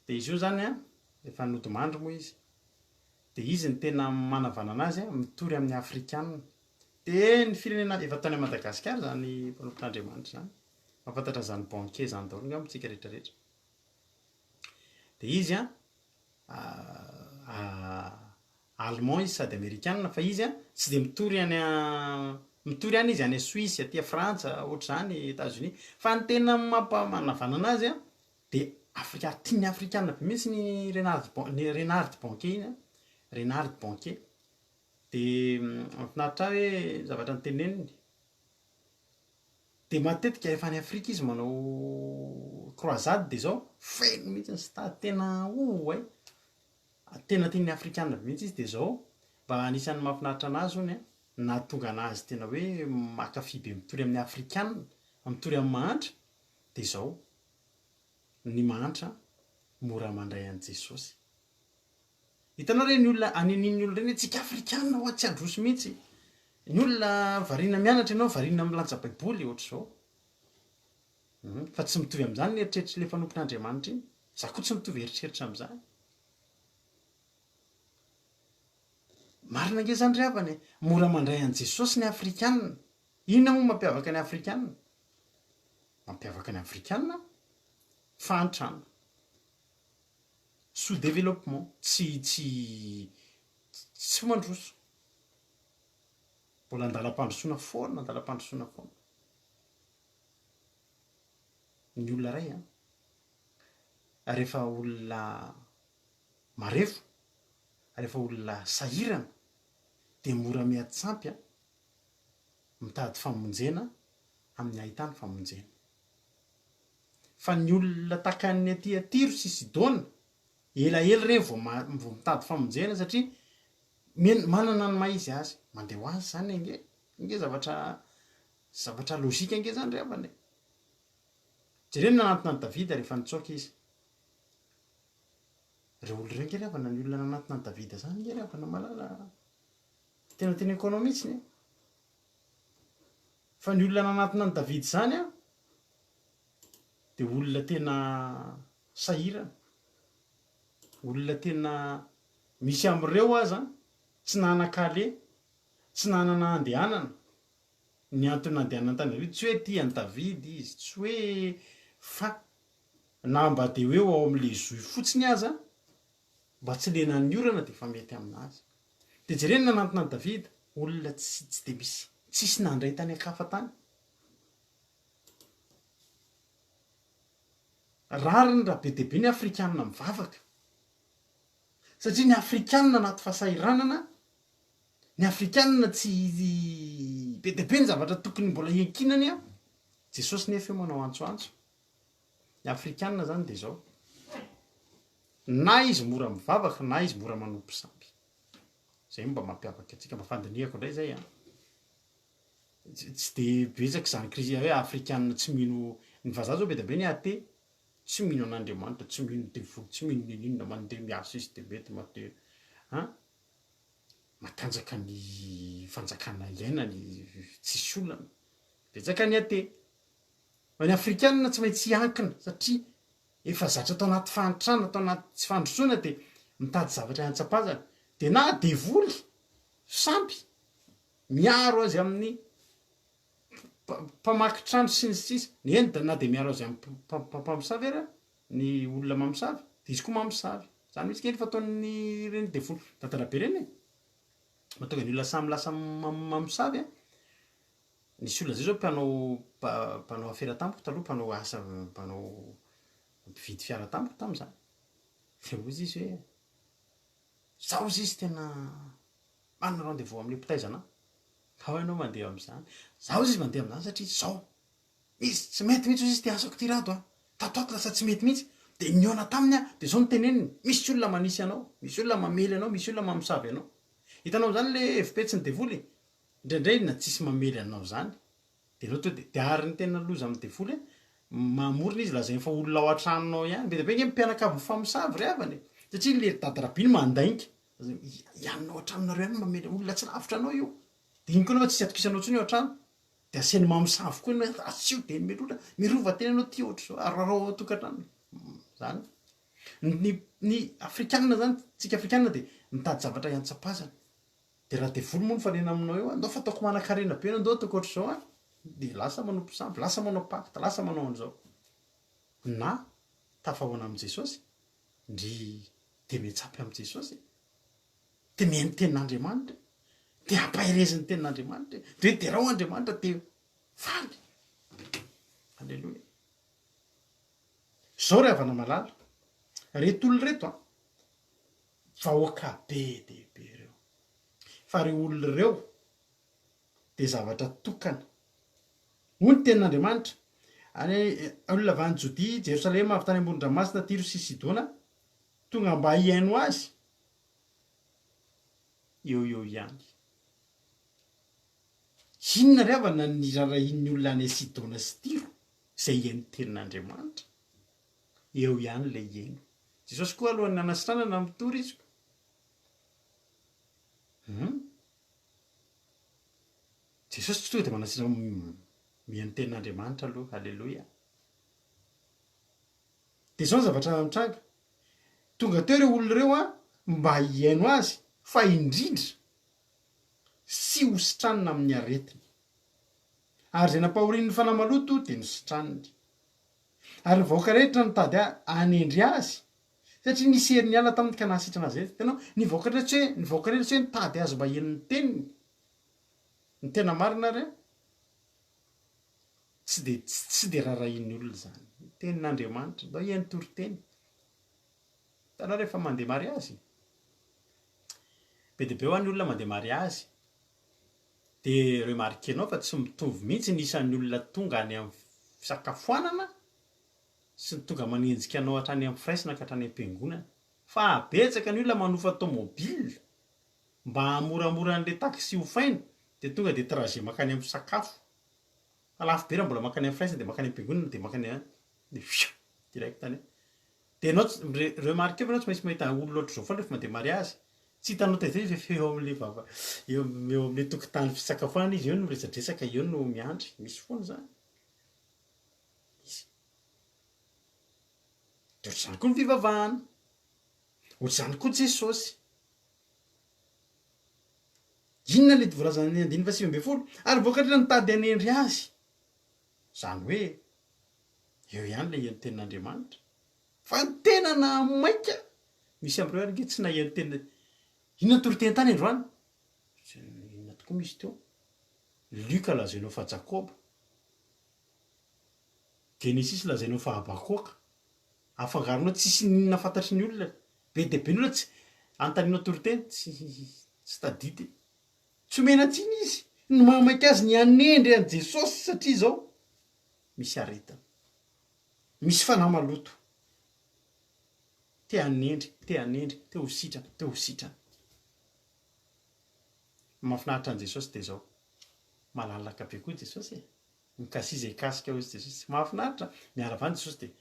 de izy io zany a efa nodimandry moa izy de izy ny tena manavana anazy a mitory amin'ny afrikanina de ny firenena efa tany Madagasikara zany mpanompon'Andriamanitra zany mafantatra zany banquier zany daholo nga amitsika rehetrarehetra de izy allemand izy sady amerikanina fa izy a tsy de mitory any izy any Suisse aty Frantsa ohatr'izany États-Unis fa ny tena manavana anazy a de tiany afrikanina be mihitsy ny Renard Banquier iny a Renard Banquier de mahafinaritra hoe zavatra nyteneniny de matetika efa any Afrika izy manao croisade de zao feno mihitsy ny stade tena tena tiany afrikanina be mihitsy izy de zao mba anisan'ny mahafinaritra anazy hony a nahatonga anazy tena hoe makafy be mitory amin'ny afrikanina mitory amin'ny mahantra de zao ny mahantra mora mandray an' Jesosy hitanao re ny olona aneniny olona reny hoe tsika afrikanina ho tsy androso mihitsy ny olona variana mianatra ianao variana milanja baiboly ohatr'izao fa tsy mitovy amin'izany ny eritreritry le fanompon'Andriamanitra iny za koa tsy mitovy eritreritra amin'izany marina nge zany ry havany mora mandray an' Jesosy ny afrikanina inona moa mampiavaka ny afrikanina fahantrana sous développement tsy mandroso mbola andalam-pandrosoana foana ny olona ray rehefa olona marefo rehefa olona sahirana de mora miatsampy mitady famonjena amin'ny ahitany famonjena fa ny olona takan'ny aty Tiro sy Sidona elaela reny vao mitady famonjena satria manana ny maizy azy mandeha ho azy zany nge zavatra logika nge zany rehavany jereny nanatona ny Davida rehefa nitsoaka izy reo olo reo nge rehavana ny olona nanatona ny Davida zany nge rehavana malala tena ekonomitsiny fa ny olona nanatona ny Davida zany de olona tena sahirana olona tena misy am'ireo aza tsy nanan-kale tsy nanana andehanana ny antony nandehanana tany Davida tsy hoe tiany Davida izy tsy hoe fa na mba de hoe ao am'le zoy fotsiny aza mba tsy lena ny orana dia efa mety aminazy dia jereny nanantona Davida olona tsy dia misy tsisy nandray tany ankafa tany rariny raha be dia be ny afrikanina mivavaka satria ny afrikanina anaty fahasahiranana ny afrikanina tsy be dia be ny zavatra tokony mbola iankinany a Jesosy nefa eo manao antsoantso ny afrikanina zany dia zao na izy mora mivavaka na izy mora manompo samby zay mba mampiavaka antsika mba fandinihako indray zay a tsy dia betsaka izany krizy hoe afrikanina tsy mino ny vazaha zao be dia be ny ate tsy mino an'Andriamanitra tsy mino devoly tsy mino ninina mandeha miasa izy dia mety mate matanjaka ny fanjakana iainany tsisy olana betsaka ny ate fa ny afrikanina tsy maintsy hiankina satria efa zatra tao anaty fahantrana tao anaty tsy fandrosoana dia mitady zavatra hantsapazana dia na devoly sampy miaro azy amin'ny mpamaky trano sy ny sisa ny eny da na dia miaro azy amin'ny mpamosavy ara ny olona mamosavy dia izy koa mamosavy zany mitsy kely fataon'ny reny devoly tantara-be reny e mahatonga ny olona samy lasa mamosavy a nisy olona zay zao mpanao afera tampoka taloha mpanao asa mpanao mpividy fiara tampoka tamin'izany dia ozy izy hoe zaho izy izy tena manana rendez-vous amin'ny mpitaizana ao ianao mandeha amin'izany zaho izy mandeha amin'izany satria zao izy tsy mety mihitsy izy ty asako ty rato a tatoato lasa tsy mety mihitsy dia niona taminy a dia zao noteneniny misy olona manisy anao misy olona mamely anao misy olona mamosavy anao hitanao zany le evipetsy ny devoly indraindray na tsisy mamely anao zany dia anao to dia ariny tena loza amin'ny devoly mamorona izy lazay fa olona ao an-tranonao ihany be dia be nge mpianakavy mifamosavy ry avany satria le dadarabiny mandainga ianonao an-tranonareo ihany mamely olona tsy lavitra anao io dia iny koa nafa tsy atokisanao tsony io an-trano dia asiany mamosavy koa ianao asio dia melona mirova tena anao ty ohatr' zao ararao tokantrano zany ny afrikanina zany tsika afrikanina dia mitady zavatra iantsapazana dia raha devoly moa ny fanena aminao eo andao fataoko manan-karena be andao ataoko ohatr' zao a dia lasa manompo sampy lasa manao pakta lasa manao an'izao na tafahoana amin'i Jesosy ndry dia metsapy amin'i Jesosy dia mihaino tenin'Andriamanitra dia ampahereziny tenin'Andriamanitra dia raha Andriamanitra dia faly alleloia zao ry havana malala reto olona reto a vahoaka be dia be reo fa reo olona ireo dia zavatra tokana hoy ny tenin'Andriamanitra any olona avy any Jodia Jerosalema avy tany ambony-dranomasina Tiro sy Sidona tonga mba hiaino azy eo ihany inona ry avana ny rarahin'ny olona any Sidona sy Tiro izay hiaino tenin'Andriamanitra eo ihany le hiaino Jesosy koa alohan'ny anasitranana mitory izy Jesosy tsy tonga dia manasitra mihaino tenin'Andriamanitra aloha alleloia dia zao ny zavatra mitranga tonga teo ireo olona ireo a mba hiaino azy fa indrindra sy hositranina amin'ny aretina ary zay nampahorin'ny fanahy maloto dia nositraniny ary ny vahoaka rehetra nitady hanendry azy satria nisy herin'ny ala taminy ka nahasitrana azy eto tenao ny vahoaka rehetra hoe nitady azy mba hiaino ny teniny ny tena marina ary tsy dia rarahin'ny olona zany tenin'Andriamanitra ndao hiaino toriteny tanao rehefa mandeha mariazy be dia be ho an'ny olona mandeha mariazy dia remarquenao fa tsy mitovy mihitsy ny isan'ny olona tonga any amin'ny fisakafoanana sy ny tonga manenjika anao hatrany amin'ny firaisina ka hatrany am-piangonana fa betsaka ny olona manofa tômôbila mba hamoramora an'ilay taxi hofaina dia tonga dia trajet makany amin'ny sakafo alafo be raha mbola makany amin'ny firaisina dia makany am-piangonana dia makany dia direct any dia anao remarque fa anao tsy maintsy mahita olona ohatr' zao foana rehefa mandeha mariazy tsy hitanao tezay fa eo amin'ilay tokotany fisakafoanana izy eo no miresadresaka eo no miandry misy foana zany misy dia ohatr'izany koa ny fivavahana ohatr'izany koa Jesosy inona le voalazany 9:20 ary voakatrina nitady hanendry azy zany hoe eo ihany le hiaino tenin'Andriamanitra fa ny tena nahamaika misy am'ireo ary nge tsy naheno tena inona toroteny tany androany inona tokoa misy teo Luka lazainao fa Jakoba Genesis lazainao fa Abakoka afangaronao tsisy ninona fantatry ny olona be de be ny olona tsy antaninao toroteny tsy tadity tsy omena tsiny izy no mamaiky azy ny anendry an' Jesosy satria zao misy aretana misy fanahy maloto te hanendry te ho sitrana mahafinaritra an' Jesosy de zao malalaka be koa Jesosy mikasiza ikasika ho izy Jesosy mahafinaritra miala avany Jesosy de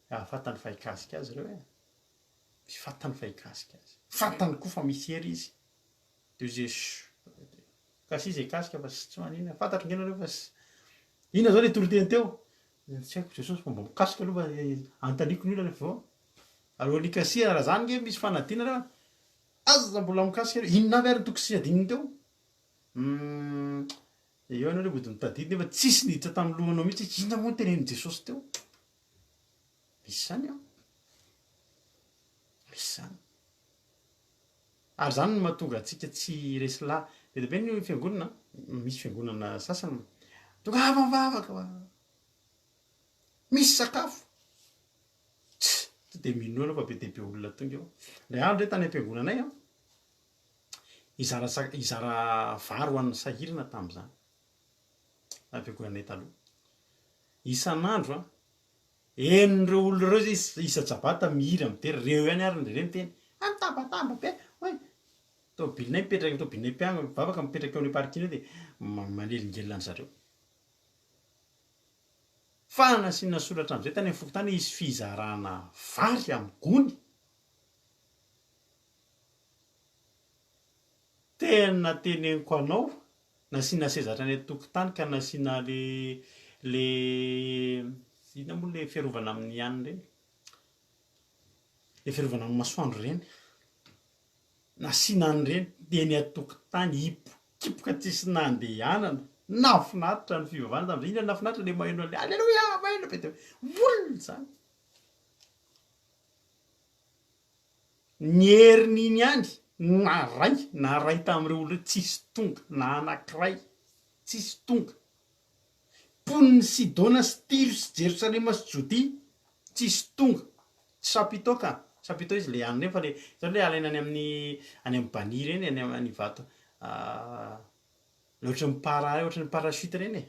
afatany fa hikasika azy reo misy fatany fa hikasika azy fatany koa fa misy hery izy de izy kasiza ikasika fa tsy manina fantatro ngena reo fa inona zao le toroteny teo tsy haiko Jesosy mba mikasika aloha antaniko ny olona rehefa vao alohan'ny hikasihana raha zany nge misy fanadina reo aza mbola mikasika inona avy ary tokony sy adininy teo eo ianao le mody mitadidy nefa tsisy niditra tamin'ny lohanao mihitsy inona moa tenen'i Jesosy teo misy zany misy zany ary zany no mahatonga atsika tsy resy lahy be be ny fiangonana misy fiangonana sasany tonga mivavaka misy sakafo tsy de mino anao fa be de be olona tonga eo lay andro tany am-piangonanay izara vary ho an'ny sahirana tamin'izany ampiangonanay taloha isan'andro enireo olona reo zay isa-jabata mihira mitery reo ihany ary ndre miteny antabatamba be hoe tobilinay mipetraka tobilinay mpiagno mivavaka mipetraka eo amin'ny parkina de manelingelina an' zareo fa nasiana soratra am'izay tany amin'ny fokontany izy fizarana vary amin'ny gony tena teneniko anao nasiana sezatra any an-tokotany ka nasiana le inona moa le fiarovana amin'ny anina reny le fiarovana amin'ny masoandro reny nasiana an'ireny de ny an-tokotany hipokipoka tsisy nandehanana nafinaritra ny fivavahana tamin'izay inona nafinaritra le maheno an'le alleloia maheno be de volona zany ny herin'iny ihany naray tamin'ireo olona tsisy tonga na anankiray tsisy tonga poniny Sidona sy Tiro sy Jerosalema sy Jodia tsisy tonga tsy sapitao izy le any reny fa le zao le alaina any amin'ny bani reny any amin'ny vato ohatran'ny parachute reny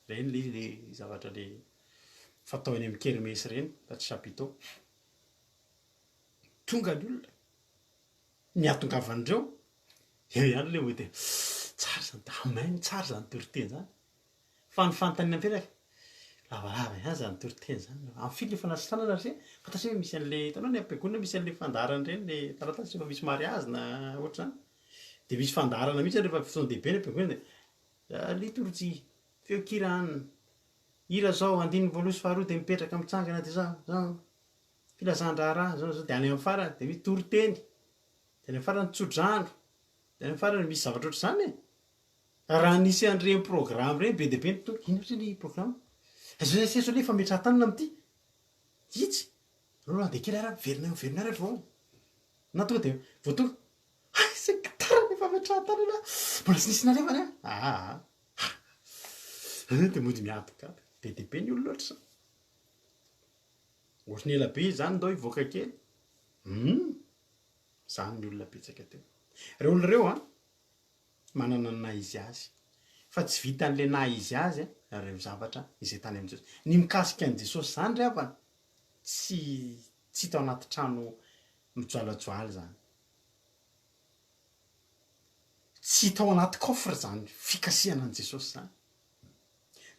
reny le zavatra le fatao any amin'ny kermesy reny fa tsy sapitao tonga ny olona ny atongavan'ireo eo ihany le hoe de tsara zany damainy tsara zany toriteny zany fa ny fanontaniana miteraka lavalava ihany zany toriteny zany amin'ny fily efa nasitranana satria fantatry hoe misy an'le hitanao ny am-piangonana misy an'le fandarana reny le taratasy rehefa misy mariazy na ohatra zany de misy fandarana mihitsy rehefa fotoan-dehibe ny am-piangonana de liturjy feonkirana hira zao andininy voalohany sy faharoa de mipetraka mitsangana de zao filazan-draharaha zao de any amin'ny farany de misy toriteny de any amin'ny farany tsodrano de any amin'ny farany misy zavatra ohatr' zany raha nisy an'ireny programme reny be de be ny tonga ino ohatry ny programme zao le fametrahan-tanana am'ty itsy aloha de kely ara miverina ary vao na tonga de vao tonga sekitara ny fametrahan-tanana mbola tsy nisy nalevana de mody miadoka be de be ny olona ohatry zany ohatry ny elabe zany ndao hivoaka kely zany ny olona betsaka teo reo olona reo manana ny naizy azy fa tsy vitan'le naizy azy reo zavatra izay tany amin' Jesosy ny mikasika an' Jesosy zany ry havana tsy tao anaty trano mijoalajoaly zany tsy tao anaty coffre zany fikasihana an' Jesosy zany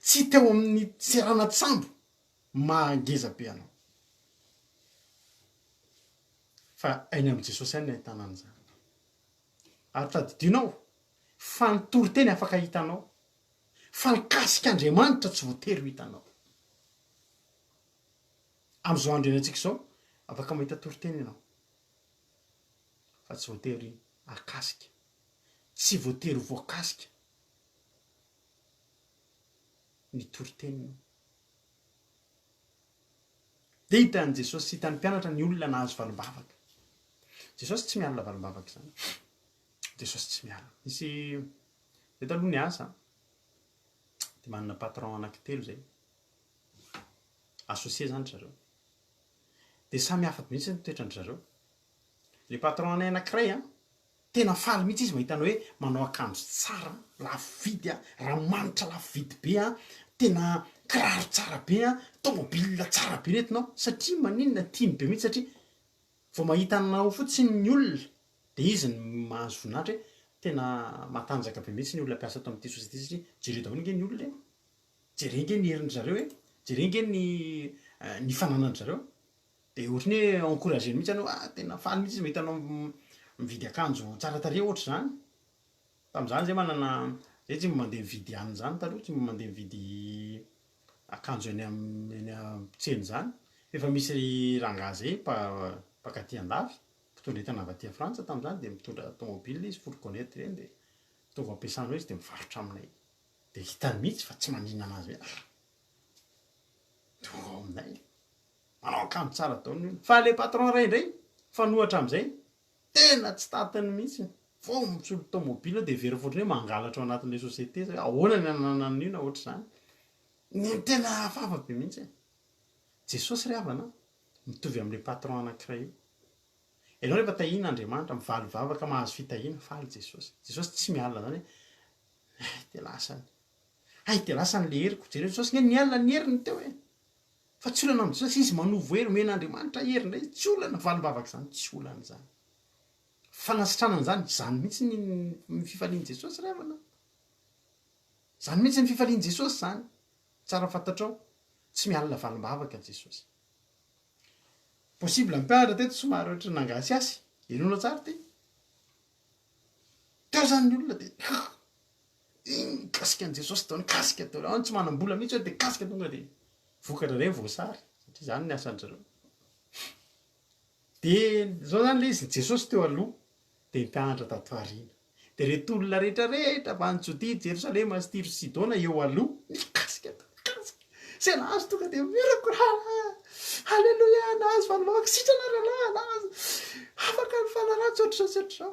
tsy teo amin'ny tserana tsambo mangeza be anao fa ainy amin' Jesosy ihany ny ahitana an'izany ary tadidinao fa ny toriteny afaka hitanao fa nikasika Andriamanitra tsy voatery ho hitanao am'izao andro iainantsika zao afaka mahita toriteny ianao fa tsy voatery akasika tsy voatery voakasika ny toritenina dia hitan'i jesosy sy hitan'ny mpianatra ny olona nahazo valombavaka. Jesosy tsy mialina valombavaka izany. Jesosy tsy mialina. Misy zay taloha ny asa dia manana patron anankitelo zay. Associé zany zareo. Dia samy hafa mihitsy ny toetrandry zareo. Le patron anay anankiray tena faly mihitsy izy mahitana hoe manao akanjo tsara, lafo vidy ranomanitra lafo vidy be tena kiraro tsara be tomobile tsara be retinao satria maninona tiany be mihitsy satria vao mahita anao fotsiny ny olona dia izy ny mahazo voninahitra hoe tena matanjaka be mihitsy ny olona mpiasa ato amin'ity sosiety satria jereo daholo nge ny olona jereo nge ny herin'ny zareo jereo nge ny fananany zareo. Dia ohatrany hoe encouragé mihitsy anao tena faly mihitsy izy mahita anao mividy akanjo tsara tarehy ohatra izany. Tamin'izany zay manana zay tsy mba mandeha mividy hanina zany taloha, tsy mba mandeha mividy akanjo eny tsena izany. Efa misy rangahy zay mpakaty andafy mpitondra entana avy aty Frantsa tamin'izany dia mitondra tomobile izy fourgonnette ireny dia tonga ampiasana izy dia mivarotra aminay. Dia hitany mihitsy fa tsy maninona anazy hoe tonga ao aminay manao akanjo tsara taona io. Fa le patron iray indray fanohatra amin'izay tena tsy tatiny mihitsy vao misolo tomobile dia very fotrany hoe mangalatra ao anatin'ilay société ahoana ny ananan'io na ohatra izany. Ny tena hafahafa be mihitsy. Jesosy ry havana mitovy amin'ilay patron anankiray io. Ianao rehefa tahina Andriamanitra mivaly vavaka mahazo fitahiana faly Jesosy. Jesosy tsy mialina zany hoe dia lasany le heriko. Jereo Jesosy nge nialina ny heriny teo fa tsy olana amin'ny Jesosy izy manovo hery men'Andriamanitra hery indray tsy olana valim-bavaka izany tsy olana izany. Fanasitranana zany mihitsy ny fifalian'i Jesosy ry havana. Zany mihitsy ny fifalian'i Jesosy zany. Tsara fantatrao tsy mialina valim-bavaka Jesosy. Possible mpianatra teto somary ohatra nangasiasy enona tsara ty teo zany ny olona dia kasika an'i Jesosy taony kasika tao ao tsy manam-bola mihitsy dia kasika tonga dia vokatra iray voasary satria zany ny asan'ny zareo. Dia zao zany le izy Jesosy teo aloha dia mpianatra tato aoriana dia reto olona rehetrarehetra avy any Jodia, Jerosalema sy Tiro sy Sidona eo aloha nikasika kasika zay nahazo tonga dia mirakorana halleluia nahazo valim-bavaka sitrana rahalahy nahazo afaka ny fahalalana ohatr'izao.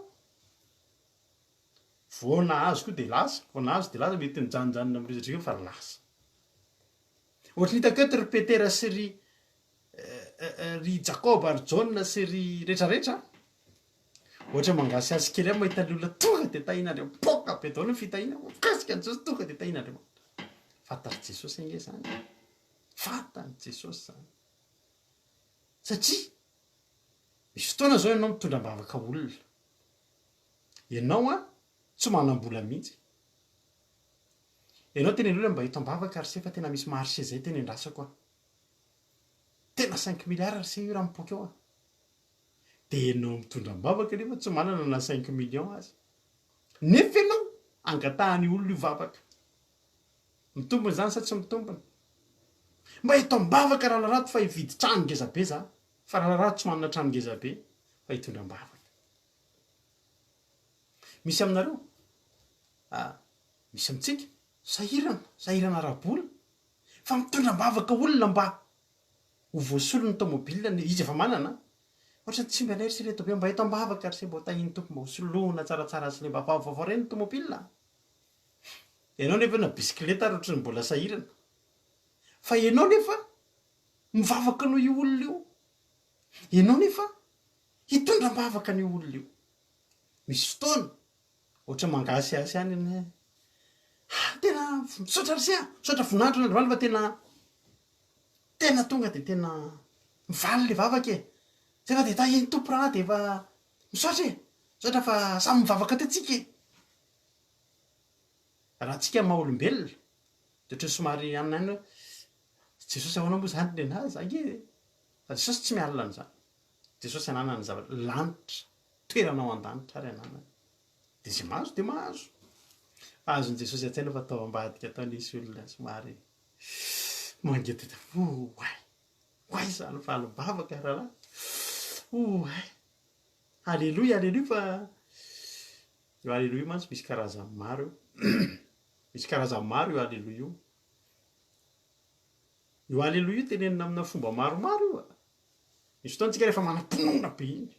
Vao nahazo koa dia lasa, vao nahazo dia lasa mety mijanonjanona amin'ireo fa lasa. Ohatra ny hitako eto ry Petera sy ry Jakoba ry Jaona sy ry rehetrarehetra ohatra mangasiasy kely amin'ny mahita ny olona tonga dia tahin'Andriamanitra poka be daholo ny fitahiana mikasika ny Jesosy tonga dia tahin'Andriamanitra. Fantatry Jesosy ange zany. Fantany Jesosy zany. Satria misy fotoana zao ianao mitondram-bavaka olona. Ianao tsy manam-bola mihitsy. Ianao tena olona mba hitam-bavaka ry sefa tena misy marché zay tena endrasako tena 5 milliards ry se io raha mipoaka eo dia ianao mitondram-bavaka nefa tsy manana na 5 millions azy. Nefa ianao angatahany olona io vavaka. Mitombony zany sa tsy mitombony? Mba hitam-bavaka raha fa hividy trano ngeza be za. Fa raha tsy manana trano ngeza be fa hitondram-bavaka. Misy aminareo? Misy amintsika? Sahirana ara-bola. Fa mitondram-bavaka olona mba ho voasolo ny tomobile izy efa manana. Ohatra tsy mba lery sy reto be mba hitam-bavaka ry se mba tahiny tompo mba hosoloana tsaratsara sy le mba vaovao reny ny tomobile. Ianao nefa na bisikileta ary ohatrany mbola sahirana. Fa ianao nefa mivavaka noho io olona io. Ianao nefa hitondram-bavaka n'io olona io. Misy fotoana ohatra mangasiasy any tena misaotra ry se misaotra voninahitra n'Andriamanitra fa tena tonga dia tena mivaly le vavaka zay fa dia tahiny tompo raha dia efa misaotra fa samy mivavaka tetsika raha tsika maha olombelona dia ohatra somary anina hoe Jesosy ahoana moa zany nenazy ange fa Jesosy tsy mialina an'izany. Jesosy ananany zavatra lanitra toeranao an-danitra ary ananany dia zay mahazo dia mahazo. Azon'i Jesosy an-tsaina fa atao ambadika ataonisy olona somary mangety hoay izany valim-bavaka rahalahy halleluia fa io halleluia mantsy misy karazany maro io misy karazany maro io halleluia io. io aleloia tenenina amina fomba maromaro io a misy fotoantsika rehefa manam-ponoana be iny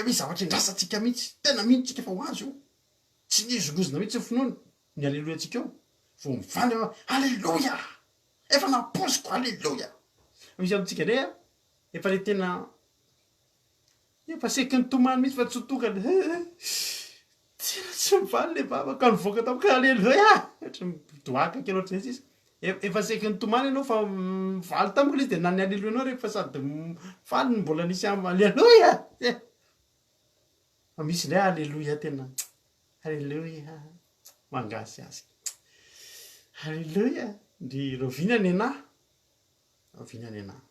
misy zavatra indrasantsika mihitsy tena mihitsika fa ho azy io tsy nizongozona mihitsy finoana ny aleloia antsika eo vo mivaly aleloia efa naposiko aleloia misy amintsika ndray a efa le tena efa seky ny tomany mihitsy fa tsy hotokany tena tsy mivaly le vavaka nivoaka tamiko aleloia ohatra midoaka kely ohatr'izay tsisy efa seky ny tomany ianao fa mivaly tamiko le izy de na ny aleloia anao rehefa sady mivaly ny mbola nisy am aleloia fa misy ndray aleloia tena aleloia mangasy azy aleloia ndry rovina ny anahy rovina ny anahy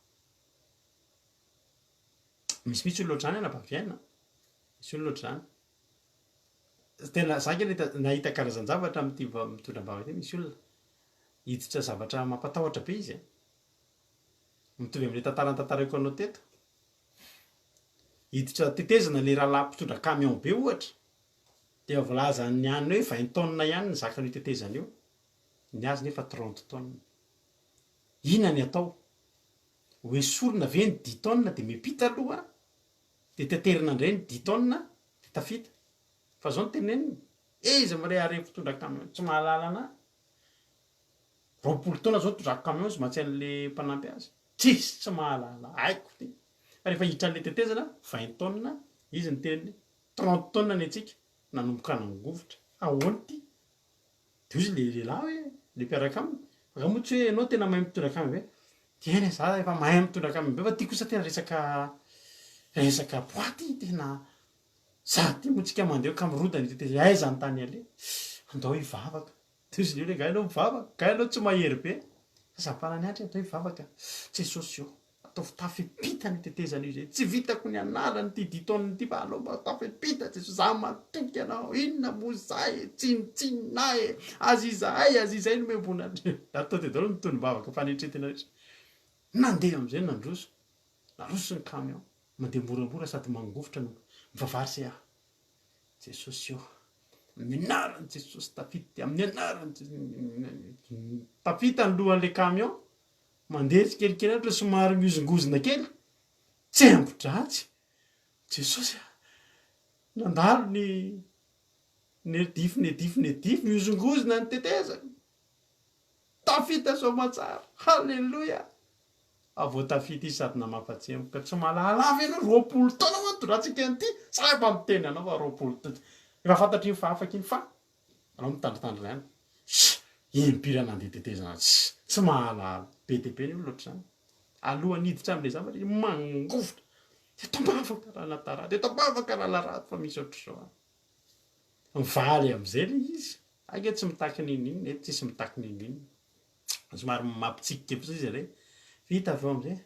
misy olo ohatr'izany anabaviaina misy olo ohatr'izany tena za kely nahita karazan-javatra amin'ity mitondram-bavaka ty misy olona hiditra zavatra mampatahotra be izy mitovy amin'le tantara tantarako anao teto hiditra tetezana le rahalahy mpitondra camion be ohatra dia voalaza ny aniny hoe 20 tonnes ihany ny zakan'io tetezana io ny azy nefa 30 tonnes inona ny atao hoe sorona ve ny 10 tonnes dia mipita aloha dia teterina indray ny 10 tonnes dia tafita fa zao ny teneniny izy mare are mpitondra camion tsy mahalala anahy 20 tonnes zao tondrako camion izy mahatsy an'le mpanampy azy tsy mahalala haiko ty fa rehefa hiditra an'le tetezana 20 tonnes izy ny teniny 30 tonnes ny atsika nanomboka nangovotra ahoany ty de izy le lehilahy hoe le mpiaraka aminy fa moa tsy hoe ianao tena mahay mitondra camion be tena za efa mahay mitondra camion be fa ty kosa tena resaka boaty tena za ty moa tsika mandeha kamirodany tetezana aiza ny tany ale andao hivavaka de izy le gainao mivavaka gainao tsy mahery be zapanany atra atao hivavaka tsy sosio atao tafepita ny tetezana io zay tsy vitako ny analany ty 10 tonnes ty fa alao mba tafepita tsy za matoky anao inona mo zay tsinitsininahy azy izay no membona atao te daholo mitondrom-bavaka fanetretina rehetra nandeha am'izay nandroso ny camion mandeha moramora sady mangovotra no mivavary se aho jesosy io amin'ny anarany jesosy tafity amin'ny anarany tafita ny lohan'le camion mandeha tsy kelikely ohatra somary miozongozona kely tsy ambodratsy jesosy nandalo ny edify miozongozona ny tetezana tafita somatsara halleloia avao tafita izy sady namafatsemboka tsy malalavy ianao 20 taona mantondratsika an'ity sa efa miteny anao fa 20 taona efa fantatry iny fa afaka iny fa anao mitandritandry zany impira nandeha tetezana tsy mahalala be de be ny olo ohatr'izany alohany hiditra am'le zavatra mangovotra de tambavaka raha natarady de tambavaka raha larady fa misy ohatr'izao mivaly am'izay le izy ake tsy mitaky nininy eto tsisy mitaky nininy somary mampitsikiky fotsy izy re vita avy eo am'izay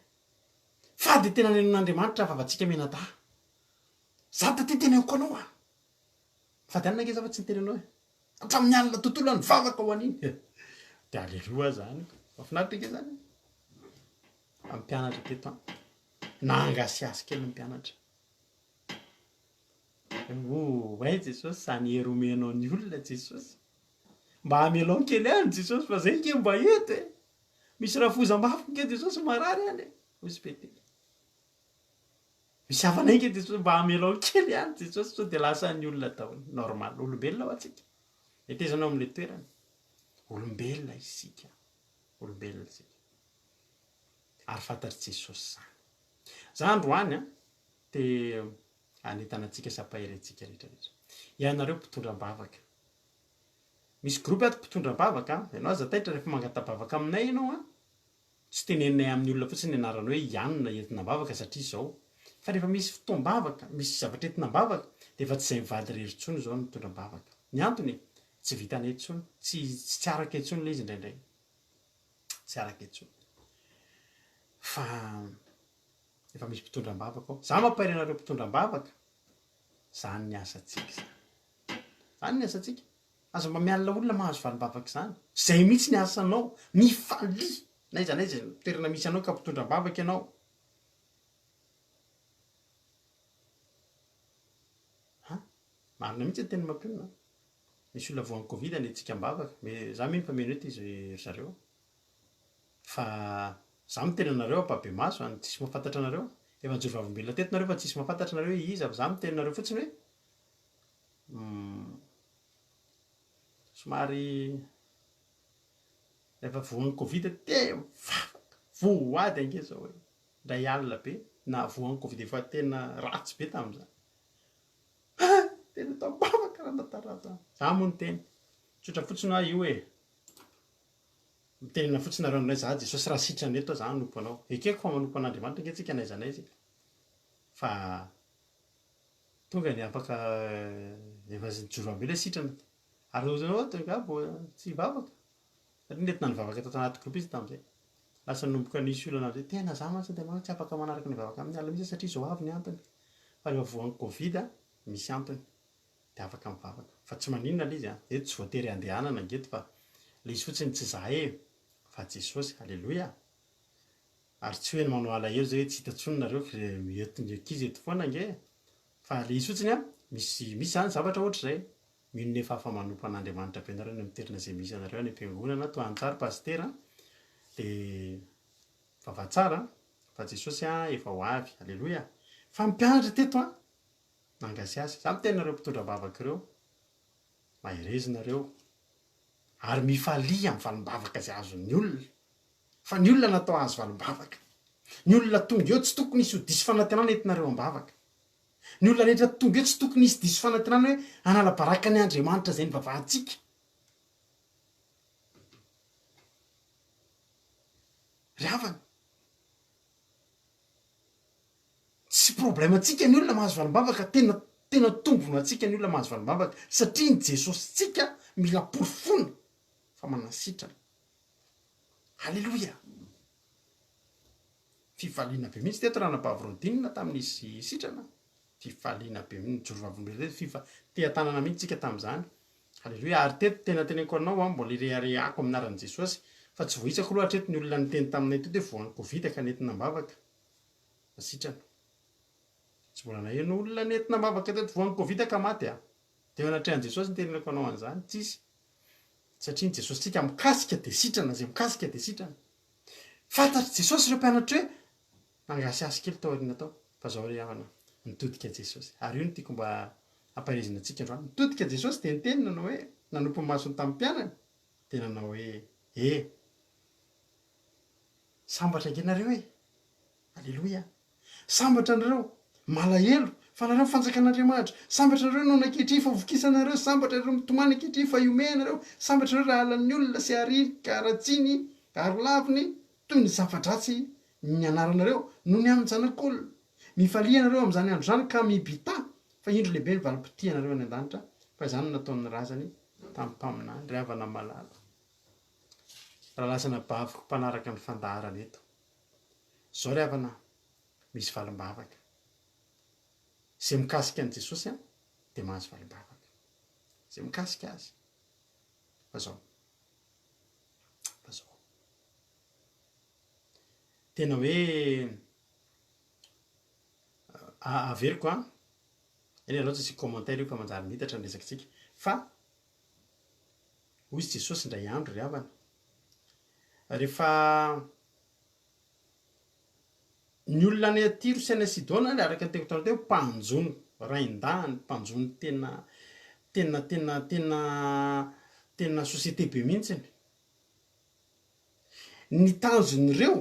fa de tena nen'Andriamanitra vavatsika menada za taty teneniko anao a fa de anona ke za fa tsy nitenenao hatramin'ny alina tontolo any vavaka ho an'iny de aleloa zany mafinaritra ke zany ampianatra teto nangasiasy kely ny mpianatra way jesosy zany heromenao ny olona jesosy mba hamelao kely any jesosy fa zay ke mba eto misy raha fozam-bavaka ke jesosy marary any osy petely misy havanay ke jesosy mba hamelao kely any jesosy so de lasa ny olona daholo normal olombelona ho atsika etezanao am'le toerany olombelona isika olombelona isika ary fantatry jesosy za androany de anetana antsika sapahery antsika rehetrarehetra ianareo mpitondram-bavaka misy gropy ato mpitondram-bavaka ianao aza taitra rehefa mangatabavaka aminay ianao tsy teneninay amin'ny olona fotsiny anarany hoe ianona entina-bavaka satria zao fa rehefa misy fotoam-bavaka misy zavatra entina-bavaka de efa tsy zay mivady rery-tsony zao ny mitondram-bavaka ny antony tsy vitanay intsony tsy araka intsony le izy indraindray tsy araka intsony fa efa misy mpitondram-bavaka ao za mampahery anareo mpitondram-bavaka zany ny asantsika zany ny asantsika aza mba mialina olona mahazo valim-bavaka zany zay mihitsy ny asanao mifali naiza toerana misy anao ka mpitondram-bavaka ianao marina mihitsy teny mampionona misy olona voan'ny covid ny antsika mbavaka za mihny fa meno eto izy zareo fa za miteny anareo ampabe maso any tsisy mahafantatra anareo efa njoro vavim-belona teto nareo fa tsisy mahafantatra anareo iza fa za miteny nareo fotsiny hoe somary rehefa voan'ny covid te mivavaka voady ange zao hoe ndray alina be na voan'ny covid efa tena ratsy be tamin'izany tena tao mivavaka raha natarata za moa ny teny tsotra fotsiny hoa io hoe mitenena fotsiny nareo aminay za Jesosy raha sitrany eto za hanompo anao ekeko fa manompo an'Andriamanitra nge tsika naiza naiza fa tonga ny afaka efa joro ambela sitrana ary ozanao tongabo tsy hivavaka satria nentina nivavaka eto anaty groupe izy tamin'izay lasa nomboka nisy olana amin'izay tena za mantsy dia manao tsy afaka manaraka nivavaka amin'ny alina mihitsy satria zao avy ny antony fa rehefa voan'ny covid misy antony dia afaka mivavaka fa tsy maninona ilay izy eto tsy voatery andehanana angeto fa ilay izy fotsiny tsy za fa Jesosy halleloia ary tsy hoe manao alahelo zay hoe tsy hita tsony nareo entin'ekizy eto foana nge fa ilay izy fotsiny misy zany zavatra ohatr'izay mino nefa afa manompo an'Andriamanitra be nareo ny miterina izay misy anareo any am-piangonana toa antsara pastera dia vavatsara fa Jesosy efa ho avy halleloia fa mpianatra teto nangasiasy za miteny nareo mpitondra bavaka ireo mahirezina reo ary mifalia amin'ny valim-bavaka izay azon'ny olona fa ny olona natao azo valim-bavaka ny olona tonga eo tsy tokony hisy ho diso fanantenana entinareo am-bavaka ny olona rehetra tonga eo tsy tokony hisy diso fanantenana hoe hanala baraka ny Andriamanitra izay nivavahantsika ry havana tsy problème antsika ny olona mahazo valim-bavaka tena tombona antsika ny olona mahazo valim-bavaka satria ny Jesosy tsika mila porofona fa manasitrana halleloia fifaliana be mihitsy teto raha napavrodinina tamin'izy sitrana fifaliana be mihitsy joro vavolombelona te-tanana mihitsy tsika tamin'izany halleloia ary teto tena teneniko anao mbola irehareako aminaran'i Jesosy fa tsy vohitsako loatra eto ny olona niteny taminay teto hoe voan'ny covid ka nentina mbavaka sitrana tsy mbola naheno olona nentina mbavaka teto voan'ny covid ka maty dia anatrehan'i Jesosy ny tenenako anao an'izany tsisy satria ny Jesosy tsika mikasika dia sitrana izay mikasika dia sitrana fantatry Jesosy ireo mpianatra hoe nangasiasy kely tao aoriana tao fa zao ry havana mitodika Jesosy ary io no tiako mba hamparizina antsika androany mitodika Jesosy dia niteny nanao hoe nanompo masony tamin'ny mpianany dia nanao hoe sambatra angenareo halleloia sambatra anareo malahelo fa nareo fanjakan'Andriamanitra sambatra nareo no nanketri fa vokisanareo sambatra nareo mitomany anketri fa iomenareo sambatra nareo raha halan'ny olona sy ariry karatsiny ary laviny toy ny zava-dratsy ny anaranareo no ny amin'ny zanak'olona mifalianareo amin'izany andro zany ka mibita fa indro lehibe ny valim-potianareo any an-danitra fa izany nataon'ny razany tamin'ny mpaminany ry havana malala raha lasana baviko mpanaraka ny fandaharana eto zao ry havana misy valim-bavaka izay mikasika an'i Jesosy dia mahazo valim-bavaka izay mikasika azy fa zao tena hoe averiko eny aloha tsy commentaire io fa manjary midatra ny resakitsika fa hoy izy Jesosy indray andro ry havana rehefa ny olona any Tiro sy any Sidona le araka ny tekotana teo mpanjono raindany mpanjono tena société be mihitsiny ny tanjon'ireo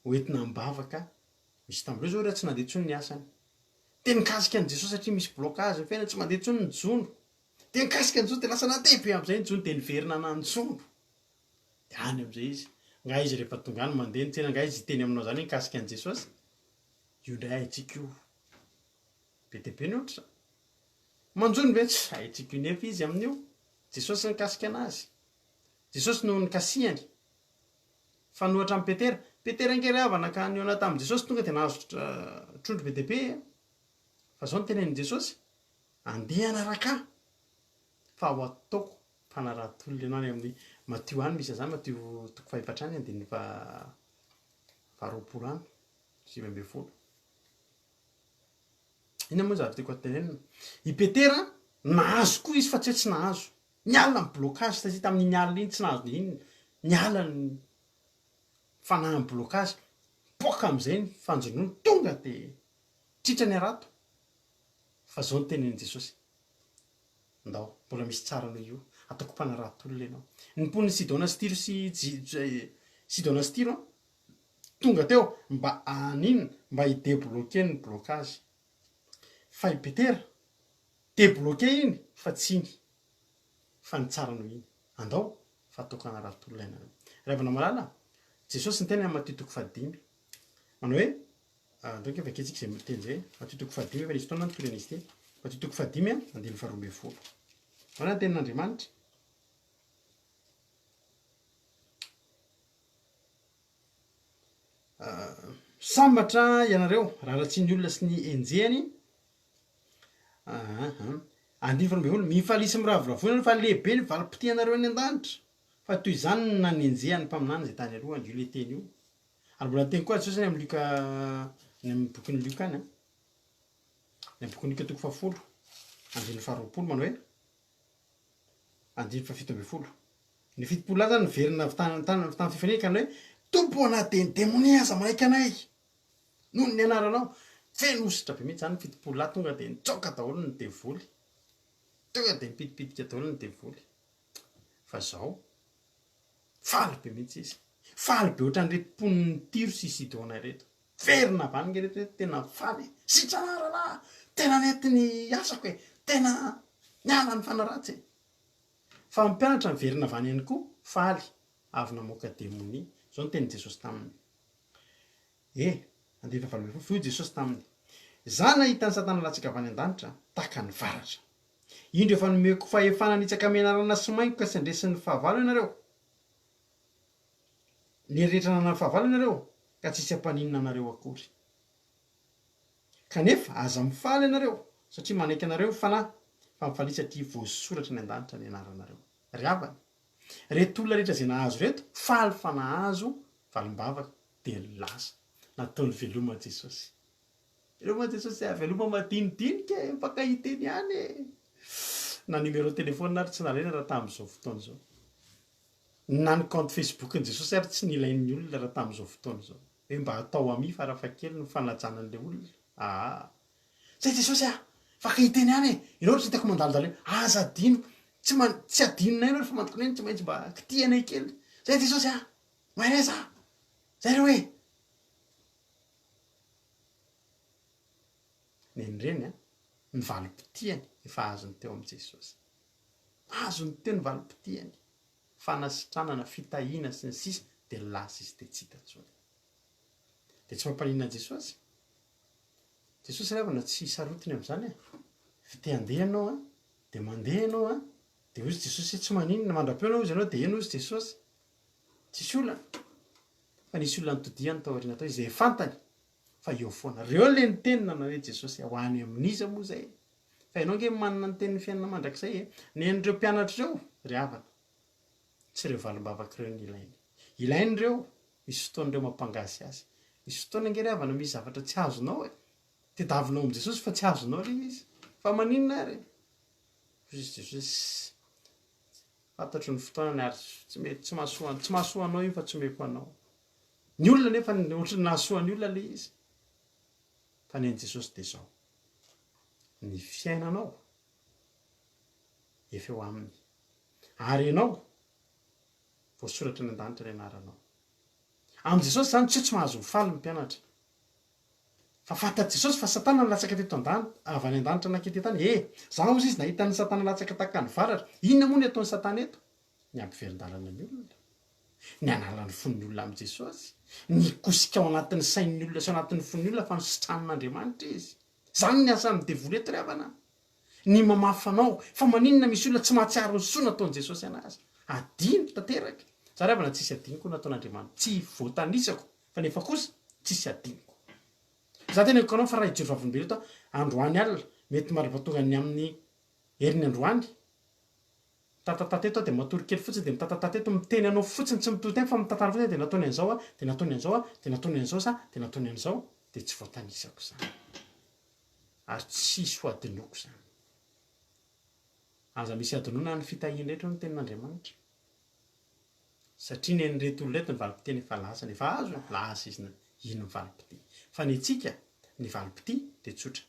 hoentina mbavaka misy tamin'ireo zao raha tsy nandeha tsony ny asany dia mikasika an'i Jesosy satria misy blocage ny fiaina tsy mandeha tsony ny jono dia mikasika an'i Jesosy dia lasa nandeha be amin'izay ny jono dia niverina nanjono dia any amin'izay izy nga izy rehefa tonga any mandeha ny tsena nga izy teny aminao zany mikasika an'i Jesosy io ndray haitsika io be dia be ny ohatra manjono ve tsy haitsika io nefa izy amin'io Jesosy nikasika anazy Jesosy no nikasihany fa nohatra amin'ny Petera ngery havana ka niona tamin'i Jesosy tonga dia nahazo trondro be dia be fa zao ny tenenin' Jesosy andeha anaraka fa ho ataoko mpanarahatolona ianao any amin'ny Matio any misy zany Matio toko fahaefatra any andininy faharoapolo any 7:10 ina moa zavatra tiako atenenina i Petera nahazo koa izy fa tsy hoe tsy nahazo niala ny blocage satria tamin'ny nialina iny tsy nahazo inona niala ny fanahy blocage poka am'izay ny fanjonony tonga dia tritra ny arato fa zao ny tenenin' Jesosy ndao mbola misy tsara noho io ataoko mpanarato-olona ianao ny mpon'ny Sidona sy Tiro Sidona sy Tiro tonga teo mba aninona mba hidebloquer ny blocage fa i Petera debloquer iny fa tsy iny fa ny tsara noho iny andao fa ataoko anarato-olona ianareo ravana malala Jesosy ny teny amin'ny Matio 5 manao hoe ndraiky vaketsika izay miteny zay Matio 5 efa nisy taona nitolana izy teny Matio 5 andiny 12 mana ny tenin'Andriamanitra sambatra ianareo raha tsy ny olona sy ny enjehany andiny 12 mifalisy miravoravoana fa lehibe ny valim-pity anareo any an-danitra fa toy izany na ny enjehany mpaminany zay tany aloha io le teny io ary mbola teny koa Jesosy amin'ny Luka ny amin'ny bokin'ny Luka any ny bokin'ny Luka 10 andiny 20 manao hoe andiny 17 ny fitopolo zany niverina tamin'ny fifanekana hoe tompo anaty démonia aza maika anay noho ny anaranao fenositra be mihitsy zany fitopolo tonga dia nitsoka daholo ny devoly tonga dia mipitipitika daholo ny devoly fa zao faly be mihitsy izy faly be ohatran'ny retim-pon'ny Tiro sy Sidona reto verina vange reto tena faly sitranarana tena nety ny asako e tena niala ny fanaratsy fa mpianatra ny verina vany ihany koa faly avy namoaka démonia zao ny teny Jesosy taminy andiny 20 fio Jesosy taminy za nahita ny Satana latsaka avy any an-danitra tahaka ny varatra indro efa nomeko fahefana nitsaka menarana sy maingo ka sy andresin'ny fahavalo ianareo nyrehetra nana fahavalo ianareo ka tsisy ampaninina anareo akory kanefa aza mifaly ianareo satria manaiky anareo fanahy fa mifalisy satria voasoratra ny an-danitra ny anaranareo ry avany reto olona rehetra zay nahazo reto faly fa nahazo valim-bavaka dia lasa nataony veloma Jesosy veloma Jesosy veloma madinidinika mpakahiteny ihany na numéro téléphone ary tsy nalaina raha tamin'izao fotoana zao na ny compte Facebook ny Jesosy ary tsy nilain'ny olona raha tamin'izao fotoana zao hoe mba atao ami farafakely ny fanajanan'ilay olona zay Jesosy fakahiteny ihany ianao tsy hitako mandalodalo aza adino tsy adinonay ianao fa mantokana eny tsy maintsy mba kitianay kely zay Jesosy maireza zay reo hoe nenireny ny valim-pitiany efa azony teo amin'i Jesosy azony teo ny valim-pitiany fanasitranana fitahiana sy ny sisa dia lasa izy dia tsy hita intsony dia tsy mampaninona Jesosy Jesosy ravana tsy sarotiny amin'izany fa te handeha ianao dia mandeha ianao dia ozy Jesosy tsy maninona mandram-peo ianao ozy ianao dia eno ozy Jesosy tsisy olana fa nisy olona nitodiany tao aoriana tao izay fantany fa eo foana reo le ny tenina na hoe Jesosy ho any amin'iza moa zay fa ianao nge manana ny tenin'ny fiainana mandrakizay ny an'ireo mpianatra ireo ry havana tsy ireo valim-bavaka ireo ny ilainy ireo misy fotoan'ireo mampangasy azy misy fotoana nge ry havana misy zavatra tsy azonao tediavinao amin'i Jesosy fa tsy azonao le izy fa maninona ary Jesosy fantatro ny fotoanany ary tsy mahasoanao io fa tsy omeko anao ny olona nefa ohatry nahasoan'ny olona le izy fa ny an'i Jesosy dia zao ny fiainanao efa eo aminy ary ianao voasoratra ny an-danitra ny anaranao amin'i Jesosy zany tsy mahazo mifaly ny mpianatra fa fantatr' Jesosy fa Satana latsaka teto avy any an-danitra nankety tany za ozy izy nahita ny Satana latsaka tahaka ny varatra inona moa ny ataon'ny Satana eto ny ampivelin-dalana ny olona ny analan'ny fon'ny olona amin'i Jesosy ny kosika ao anatin'ny sain'ny olona sy ao anatin'ny fon'ny olona fa nisitran'Andriamanitra izy zany ny asa amin'ny devoly eto ry havana ny mamafanao fa maninona misy olona tsy mahatsiaro ny soa nataon'i Jesosy anazy adino tanteraka za ry havana tsisy adinoko nataon'Andriamanitra tsy voatanisako fa nefa kosa tsisy adinoko za tena eko anao fa raha ijoro vavolombelona eto androany alina mety marapa-tonga ny amin'ny herin'ny androany tatatateto dia matory kely fotsiny dia mitatatateto miteny anao fotsiny tsy mitoteny fa mitantara fotsiny dia nataony an'izao dia nataony an'izao dia nataony an'izao sa dia nataony an'izao dia tsy voatanisako zany ary tsisy ho adinoko zany aza misy adinoana ny fitahiana rehetra no tenin'Andriamanitra satria ny an'ireto olona reto ny valim-pity efa lasa efa azo lasa izy ino ny valim-pity fa ny antsika ny valim-pity dia tsotra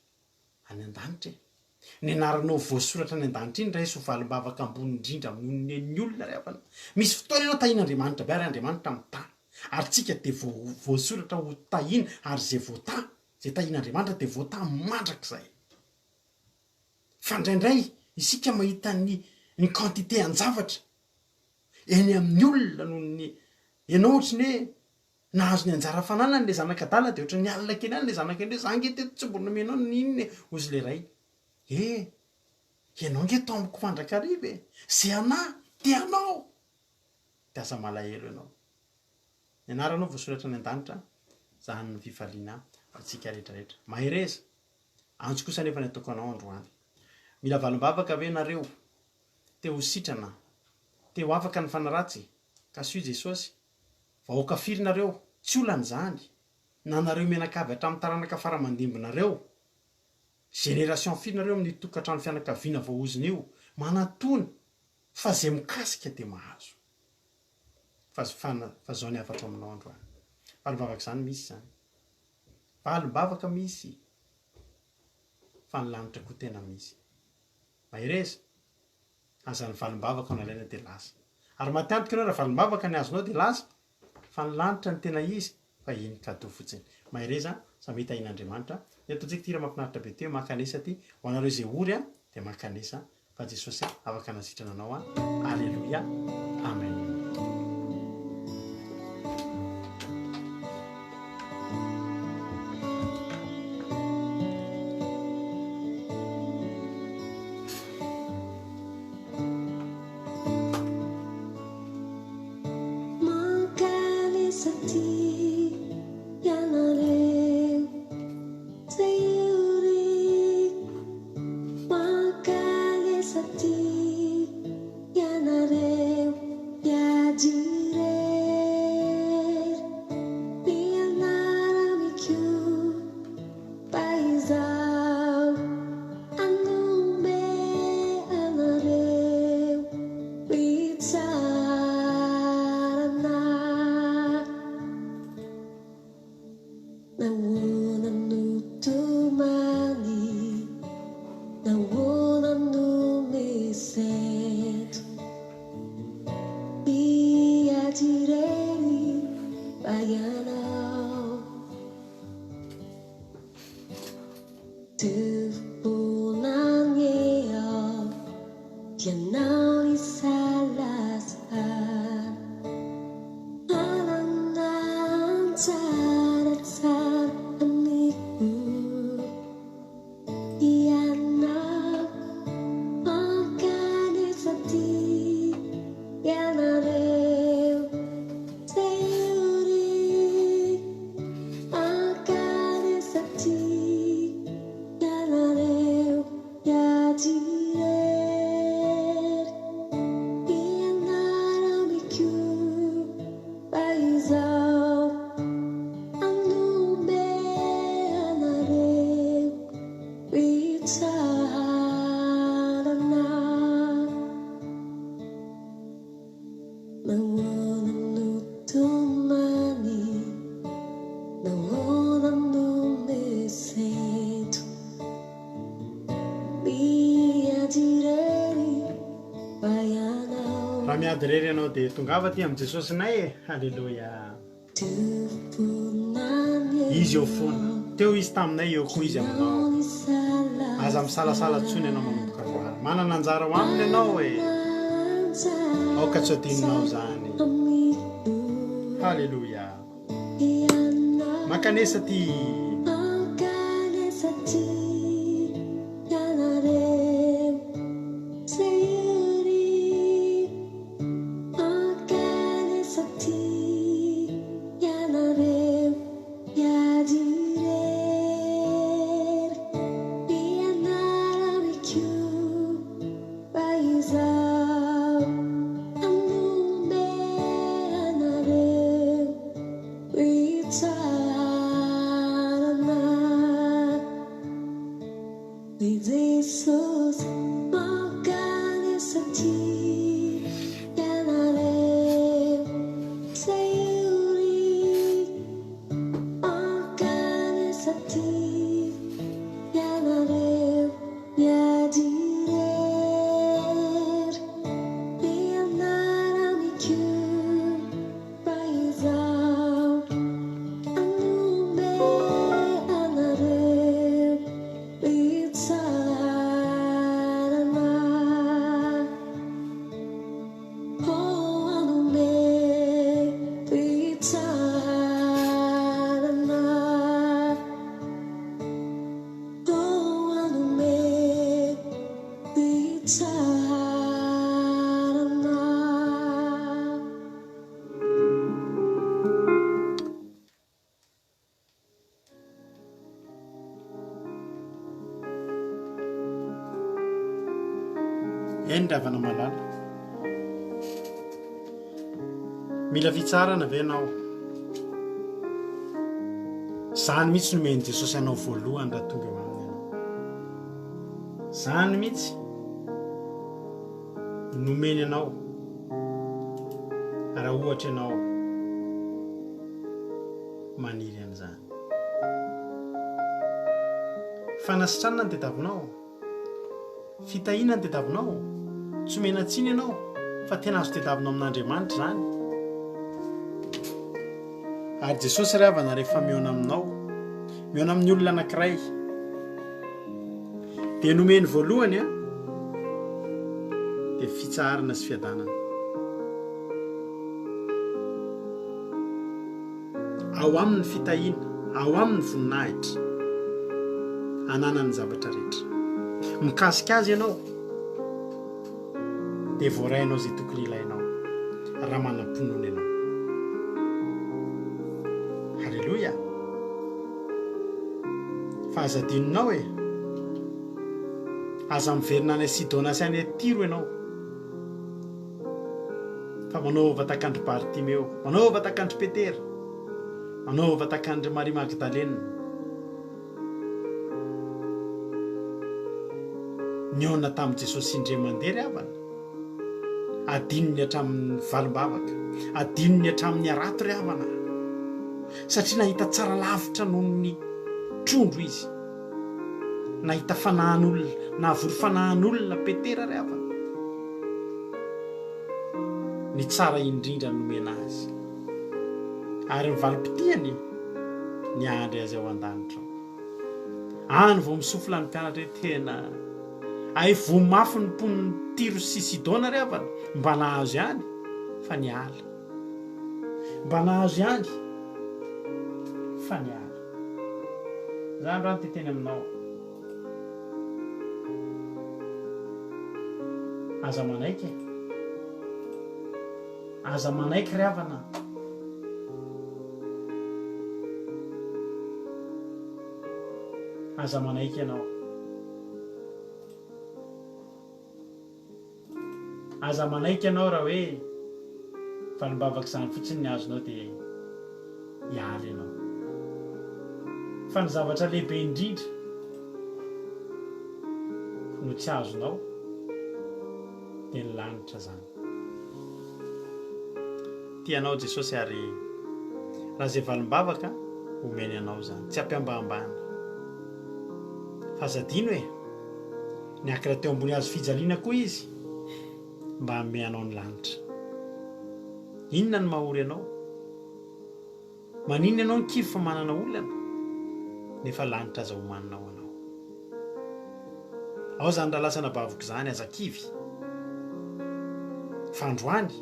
any an-danitra ny anaranao voasoratra ny an-danitra iny raisy ho valim-bavaka ambony indrindra ny olona rehefa misy fotoana ianao tahin'andriamanitra be ary andriamanitra mità ary tsika dia voasoratra ho tahina ary zay voatà zay tahin'andriamanitra dia voatà mandrak'izay fa indraindray isika mahita ny quantité an-javatra eny amin'ny olona noho ny ianao ohatrany hoe nahazo ny anjara fananany le zanak'adala dia ohatran'ny alina kely any le zanaka indray za nge teto tsy mbola nomenao ny inona ozy le ray ianao nge tao amiko mandrakariva zay anahy tianao dia aza malahelo ianao ny anaranao voasoratra ny an-danitra zany ny fifaliana atsika rehetrarehetra mahereza anjo kosa nefa ny ataoko anao androany mila valim-bavaka ve nareo te ho sitrana te ho afaka ny fanaratsy ka soa jesosy vahoaka firinareo tsy olan'izany na nareo menakavy hatramin'ny taranaka faramandimbinareo génération firinareo amin'ny tokantrano fianakaviana vaozina io manatony fa zay mikasika dia mahazo fa zao ny afatra aminao androany valim-bavaka zany misy zany valim-bavaka misy fa ny lanitra koa tena misy mahereza aza ny valim-bavaka ao nalaina dia lasa ary matiantika ianao raha valim-bavaka ny azonao dia lasa fa ny lanitra ny tena izy fa iny kado fotsiny mahereza samy hitahin'andriamanitra ny ataontsika ty raha mafinaritra be teo makanesa ty ho anareo izay ory dia makanesa fa jesosy afaka nasitrana anao alleluia amen miady rery ianao dia tongava ty amin'i jesosy nay halleloia izy eo foana teo izy taminay eo koa izy aminao aza misalasala tsony ianao manomboka voary manana anjara ho aminy ianao aoka tsy adinonao zany halleloia makanesa ty endravana malala mila fitsarana ve anao zany mihitsy nomeny Jesosy anao voalohany raha tonga eo aminy anao zany mihitsy nomeny anao raha ohatra ianao maniry an'izany fanasitranana ny tetavinao fitahiana ny tetavinao tsy omena tsiny ianao fa tena azo tetavinao amin'Andriamanitra zany ary Jesosy ravana rehefa miona aminao miona amin'ny olona anankiray dia nomeny voalohany dia fitsarana sy fiadanana ao amin'ny fitahiana ao amin'ny voninahitra ananany zavatra rehetra mikasika azy ianao dia voarainao zay tokony ilainao raha manam-ponona ianao halleloia fa aza dininao aza miverina any Sidona sy any Tiro ianao fa manaova takandry Bartimeo manaova takandry Petera manaova takandry Maria Magdalena niona tamin'i Jesosy indray mandeha ry havana adinony hatramin'ny valimbavaka adinony hatramin'ny arato ry havana satria nahita tsara lavitra noho ny trondro izy nahita fanahan'olona nahavory fanahan'olona Petera ry havana ny tsara indrindra nomena azy ary ny valim-pitiany ny ahandry azy ao an-danitra any vao misofla ny mpianatra hoe tena ay vomafy ny mponiny Tiro sy Sidona ry havana mba nahazo ihany fa niala mba nahazo ihany fa niala zany raha teteny aminao aza manaiky ry havana aza manaiky ianao aza manaiky ianao raha hoe valimbavaka zany fotsiny ny azonao dia hiala ianao fa ny zavatra lehibe indrindra no tsy azonao dia ny lanitra zany tianao Jesosy ary raha zay valimbavaka omeny anao zany tsy ampiambambana fa azadino niakira teo ambony hazo fijaliana koa izy mba hame anao ny lanitra inona ny mahory anao manina ianao ny kivy fa manana olana nefa lanitra aza homaninao anao ao zany raha lasana bavoko zany aza kivy fandroany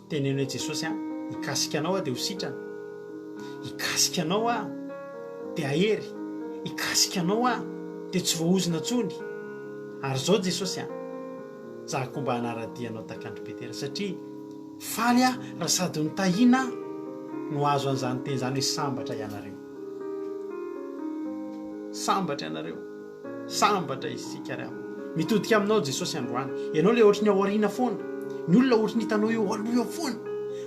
teneno hoe Jesosy hikasika anao dia ho sitrana hikasika anao dia ahery hikasika anao dia tsy voahozina tsony ary zao Jesosy zahako mba hanaradianao takandry Petera satria faly raha sady nitahiana no azo an'izany teny zany hoe sambatra ianareo sambatra isika ry mitodika aminao Jesosy androany ianao le ohatry ny ao ariana foana ny olona ohatry ny hitanao eo aloha eo foana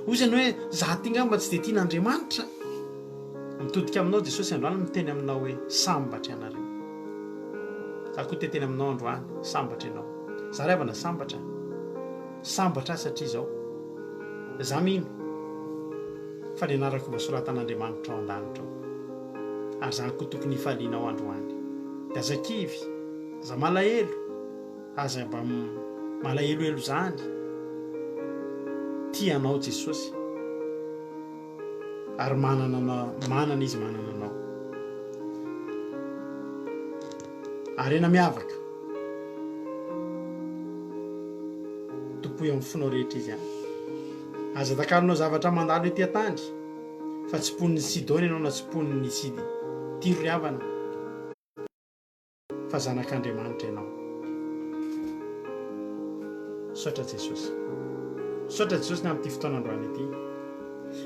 ozy ianao hoe zaho ty ngamba tsy dia tian'Andriamanitra mitodika aminao Jesosy androany miteny aminao hoe sambatra ianareo za koa teteny aminao androany sambatra ianao za ry havana sambatra satria zao za mino fa ny anarako voasoratan'Andriamanitra ao an-danitra ao ary za koa tokony hifalianao androany dia aza kivy aza malahelo aza mba malahelohelo zany tianao Jesosy ary manana izy manana anao ary ena miavaka tompoy amin'ny fonao rehetra izy aza takaronao zavatra mandalo ety an-tany fa tsy poniny Sidôny ianao na tsy poniny Tiro ry havana fa zanak'Andriamanitra ianao. Saotra Jesosy ny amin'ity fotoana androany ity.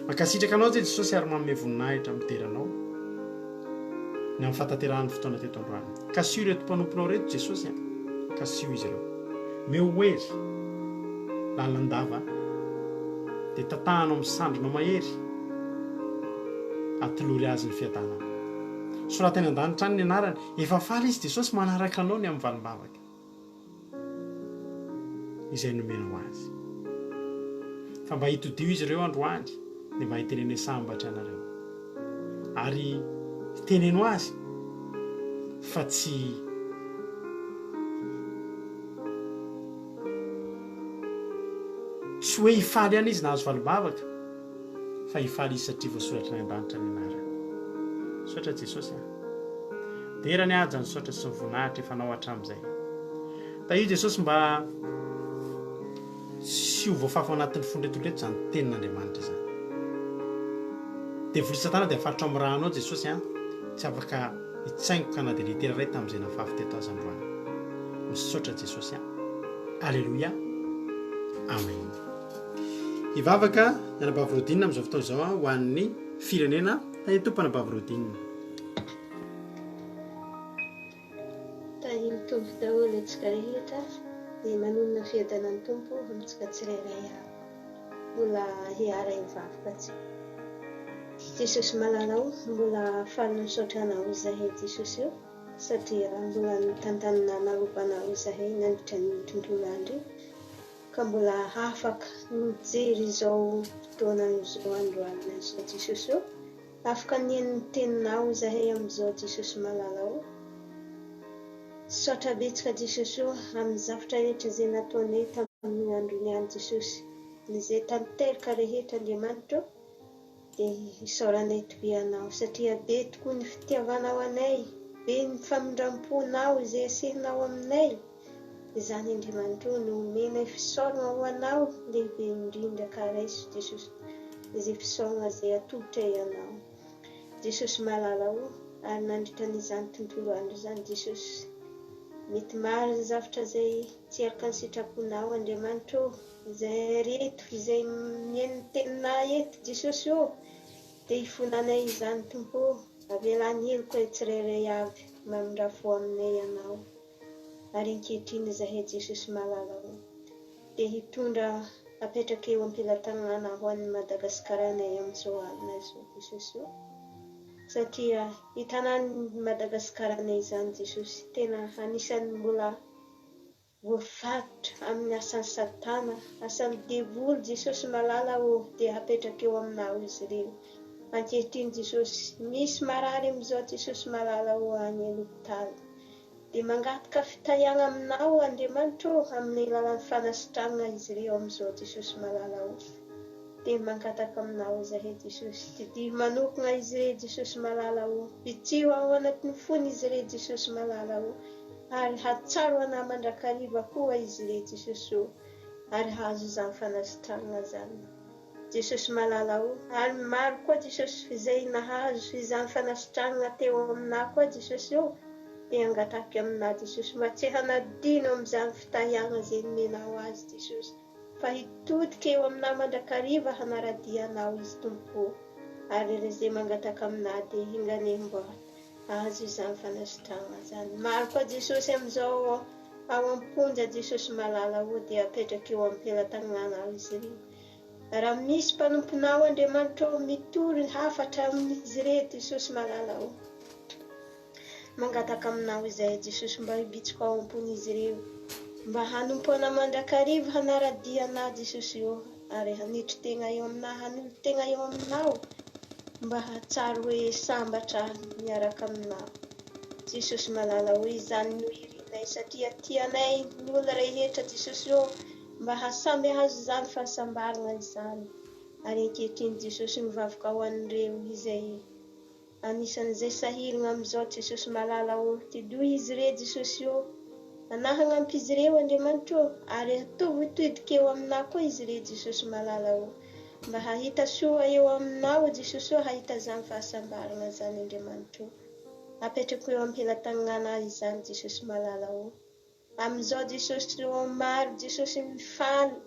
Mankasitraka anao Jesosy ary manome voninahitra miteranao ny amin'ny fataterahany fotoana teto androany. Kasio ireto mpanomponao reto Jesosy kasio izy ireo meo hery lalandava dia tatahanao misandrinao mahery atolory azy ny fiadanana. Soratany an-danitra any ny anarany efa faly izy Jesosy manaraka anao ny amin'ny valimbavaka izay nomenao azy fa mba hitodio izy ireo androany dia mba hitenene sambatra anareo ary teneno azy fa tsy hoe hifaly any izy nahazo valimbavaka fa hifaly izy satria voasoratra ny an-danitra ny anarany. Saotra Jesosy dera ny aja ny saotra sy ny voninahitra efa nao hatramin'izay. Da io Jesosy mba sy ho voafafo anatin'ny fondretondreto zany tenin'Andriamanitra zany. Dia voly Satana dia afaritra amin'ny raha anao Jesosy tsy afaka hitsaingoka na dia litera ray tamin'izay nafafy teto azy androany. Misaotra Jesosy Alleluia. Amen. Hivavaka Anabavy-Rodinina amin'izao fotoana izao ho an'ny firenena tany tompana Anabavy-Rodinina. Tany mitombo daholo antsika rehetra dia manonona fiadanan'ny tompo amintsika tsirairay avy. Mbola hiara hivavaka tsika. Jesosy malalao mbola faly misaotra anao izahay Jesosy io satria mbola nitantanana narobana izahay nandritra ny tontolo andro ka mbola afaka mijery izao fotoana izao androany izao Jesosy io. Afaka nihaino teninao izahay amin'izao Jesosy malalao. Saotra betsaka Jesosy io amin'ny zavatra rehetra izay nataonay tamin'ny androny any Jesosy. Izay tanteraka rehetra Andriamanitra dia isaoranay tobianao satria be tokoa ny fitiavanao anay, be ny famindramponao izay asehonao aminay. Izany Andriamanitra no omenay fisaorana ho anao lehibe indrindra karaiso Jesosy, izay fisaorana izay atolotra ianao Jesosy malalao. Ary nandritra n'izany tontolo andro izany Jesosy, mety maro ny zavatra izay tsy araka ny sitraponao Andriamanitra, izay reto izay mihaino teninay eto Jesosy io dia hifonanay izany tompo. Avelany heloka tsirairay avy mamindrafo aminay ianao. Ary ankehitriny izahay Jesosy malalao dia hitondra apetraka eo am-pelatanana ho an'ny Madagasikara-nay amin'izao alina izao Jesosy io. Satria hitanany Madagasikara-nay izany Jesosy tena anisan'ny mbola voafatotra amin'ny asan'ny Satana, asan'ny devoly Jesosy malalao dia apetraka eo aminao izy ireo. Ankehitriny Jesosy misy marary amin'izao Jesosy malalao any an-hopitaly dia mangataka fitaiana aminao Andriamanitra amin'ny alalan'ny fanasitranana izy ireo amin'izao Jesosy malalao. Dia mangataka aminao izahay Jesosy, dia manokana izy ireo Jesosy malalao, bitsio ao anatin'ny fony izy ireo Jesosy malalao, ary hatsaro anao mandrakariva koa izy ireo Jesosy, ary hazo izany fanasitranana zany Jesosy malalao. Ary maro koa Jesosy izay nahazo izany fanasitranana teo aminao koa Jesosy io dia angataka aminao Jesosy mba tsy hanadino amin'izany fitahiana izay nomenao azy Jesosy, fa hitodika eo aminao mandrakariva hanaradianao izy tompo. Ary izay mangataka aminao dia hingane mba azo izany fanasitranana zany. Maro koa Jesosy amin'izao ao am-ponja Jesosy malalao dia apetraka eo am-pelatananao izy ireo. Raha misy mpanomponao Andriamanitra mitory hafatra amin'izy ireo Jesosy malalao, mangataka aminao izay Jesosy mba hibitsika ao am-pon'izy ireo, mba hanompo anao mandrakariva hanaradianao Jesosy io, ary hanitry tegna eo aminao, hanolo tegna eo aminao mba hatsaro hoe sambatra miaraka aminao Jesosy malalao. Izany no irinay satria tianay ny olona rehetra Jesosy io mba hasamby hazo izany fahasambarana izany. Ary ankehitriny Jesosy mivavaka ho an'ireo izay anisan'izay sahirana amin'izao Jesosy malala olo. Tidoha izy re Jesosy io, anahagna ampy izy ireo Andriamanitra io, ary atovy todika eo aminah koa izy re Jesosy malala olo. Mba hahita soa eo aminao Jesosy io, hahita izany fahasambarana izany Andriamanitra io. Apetrako eo am-pelatanana izany Jesosy malala olo. Amin'izao Jesosy io maro, Jesosy mifaly.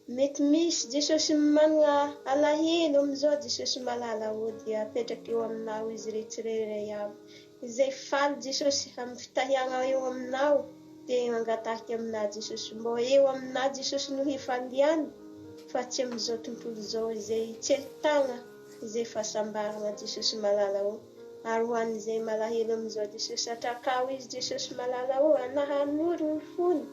Mety misy Jesosy manana alahelo amin'izao Jesosy malala olo dia apetraka eo aminao izy re tsirairay avy. Izay faly Jesosy amin'ny fitahiana eo aminao dia mangatahaka aminah Jesosy. Mbô eo aminah Jesosy no hifaliany, fa tsy amin'izao tontolo izao izay tsy ahitana izay fahasambarana Jesosy malala olo. Ary ho an'izay malahelo amin'izao Jesosy, atrakao izy Jesosy malala olo, anahan'oro ny fony.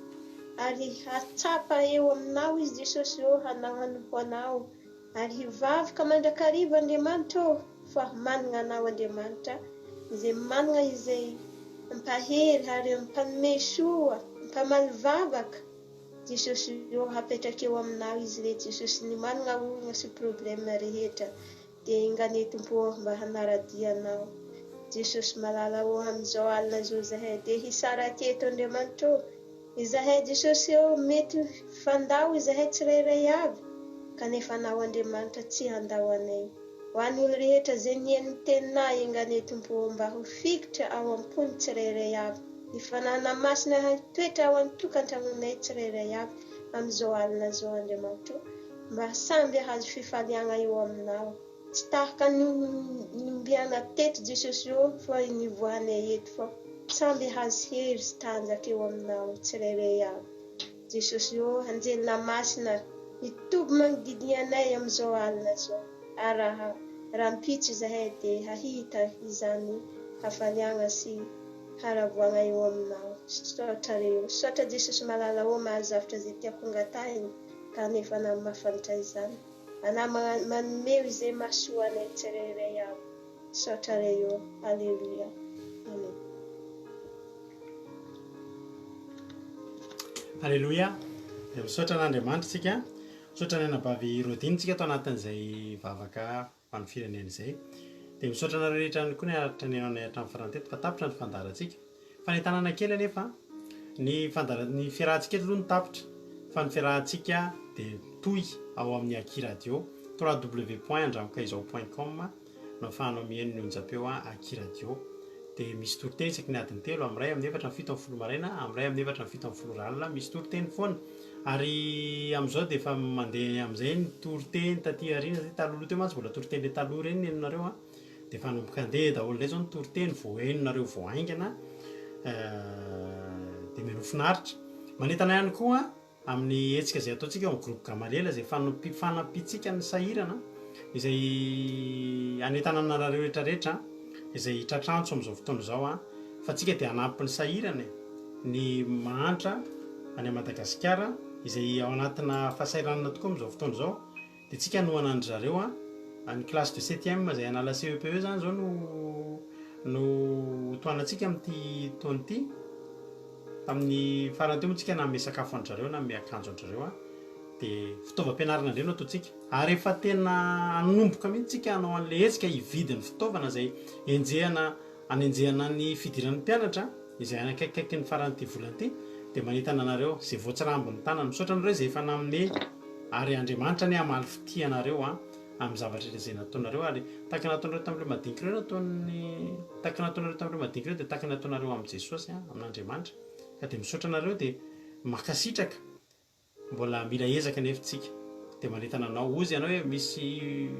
Ary hatsapa eo aminao izy Jesosy io, hananompo anao. Ary hivavaka mandrakariva Andriamanitra io, fa manana anao Andriamanitra, izay manana izay mimpahery ary mpanome soa, mpamalivavaka. Jesosy io hapetraka eo aminao izy le Jesosy ny manana olona sy problème rehetra. Dia ingane Tompo mba hanaradianao. Jesosy malala olo amin'izao alina izao zahay, dia hisaraka eto Andriamanitra io. Izahay Jesosy io mety fandao izahay tsirairay avy, kanefa anao Andriamanitra tsy handao anay. Ho an'ny olo rehetra izay nihaino ny teninay ingane Tompo mba ho fikitra ao am-pony tsirairay avy. Ny fanana masina toetra ao an-tokantranonay tsirairay avy amin'izao alina izao Andriamanitra io, mba samby hazo fifaliana eo aminao. Tsy tahaka nimbiana teto Jesosy io fa nivoanay eto fa samby hazo hery sy tanjaka eo aminao tsirairay avy. Jesosy io anjelina masina mitoby manodidina anay amin'izao alina izao. Ary raha mpitso izahay dia hahita izany hafaliana sy haravoana eo aminao. Sotra reo. Sotra Jesosy malala olo mahazavatra izay tiako angatahiny, kanefa anao mahafantatra izany. Anao manomeo izay mahasoa anay tsirairay avy. Sotra reo. Alleluia. Amen. Alleluia. Dia misaotra an'Andriamanitra tsika. Misaotra ny anabavy Rodinitsika atao anatin'izay vavaka ho an'ny firenena izay. Dia misaotra anareo rehetra koa ny aratra ny anay hatramin'ny faranteto fa tapitra ny fandarantsika. Fa ny tanàna kely anefa ny fiarahantsika eto aloha ny tapitra, fa ny fiarahantsika dia toy ao amin'ny Aki Radio www.andramokaizao.com no ahafahanao mihaino ny onjam-peo Aki Radio. Dia misy toriteny isaky ny adiny 3 amin'ny 1 amin'ny 4 amin'ny 7 amin'ny 10 maraina, amin'ny 1 amin'ny 4 amin'ny 7 amin'ny 10 ralina, misy toriteny foana. Ary amin'izao dia efa mandeha amin'izay ny toriteny taty aoriana, izay taloha teo mantsy mbola toriteny le taloha ireny nenonareo dia efa nomboka andeha daholo indray izao ny toriteny vao henonareo vao aingana. Dia mino finaritra. Manentana ihany koa amin'ny hetsika izay ataontsika amin'ny groupe Gamalela izay fanampitsika ny sahirana, izay anentana anareo rehetrarehetra izay tratrantso amin'izao fotoana izao fa tsika dia hanampy ny sahirana ny mahantra any Madagasikara izay ao anatina fahasahiranana tokoa amin'izao fotoana izao. Dia tsika nohana andry zareo ny classe de 7e izay anala CEPE zany izao no toanantsika amin'ity taona ity. Tamin'ny farany teo moa tsika nanome sakafo andry zareo na nanome akanjo andry zareo dia fitaovam-pianarana indray no ataontsika. Ary efa tena hanomboka mihitsy tsika hanao an'ilay hetsika hividy ny fitaovana izay hanenjehana ny fidiran'ny mpianatra izay anakaikikaiky ny faran'ity volana ity. Dia manentana anareo izay voatsirambin'ny tanana. Misaotra anareo izay efa nanome, ary Andriamanitra ny hamaly fitia anareo amin'ny zavatra izay nataonareo. Ary tahaka nataonareo tamin'ireo madinika ireo tahaka nataonareo tamin'ireo madinika ireo dia tahaka nataonareo amin'ny Jesosy amin'Andriamanitra. Ka dia misaotra anareo dia makasitraka, mbola mila ezaka nefa tsika. Dia manentana anao ozy ianao hoe misy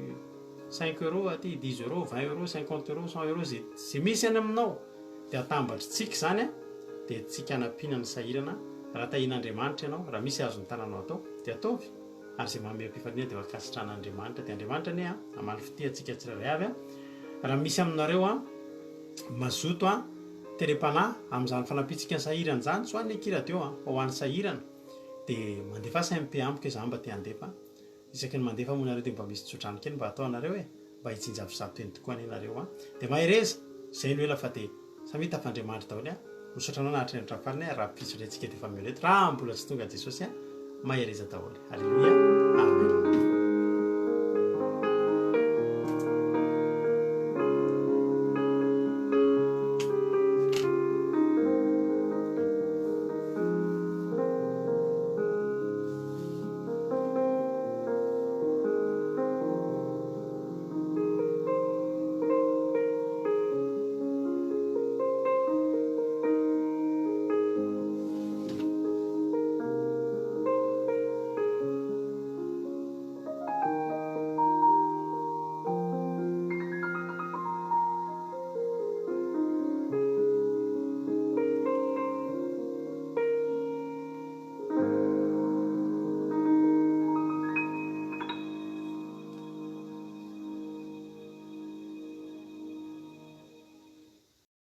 5 euro aty, 10 euro, 20 euro, 50 euro, 100 euro izay misy any aminao dia atambatritsika izany dia tsika hanampiana ny sahirana. Raha tahian'Andriamanitra ianao, raha misy azony tananao atao dia ataovy. Ary izay manome am-pifaliana dia makasitran'Andriamanitra. Dia Andriamanitra anie hamaly fitia-tsika tsirairay avy. Raha misy aminareo mazoto télépana amin'izany fanampitsika ny sahirana izany, so an'ny Aki Radio ho an'ny sahirana dia mandefa SMP amiko izaho mba te handefa. Isaky ny mandefa moa nareo dia mba misy tsodrano kely mba atao anareo mba hitsinjavizavoteny tokoa anareo dia mahereza izay no ela fa dia samy tafandriamanitra daholo. Misaotra anao nahatrany hatramin'ny farany raha pitso ilay tsika dia efa mioleto raha mbola tsy tonga Jesosy mahery izy daholo. Halleloia.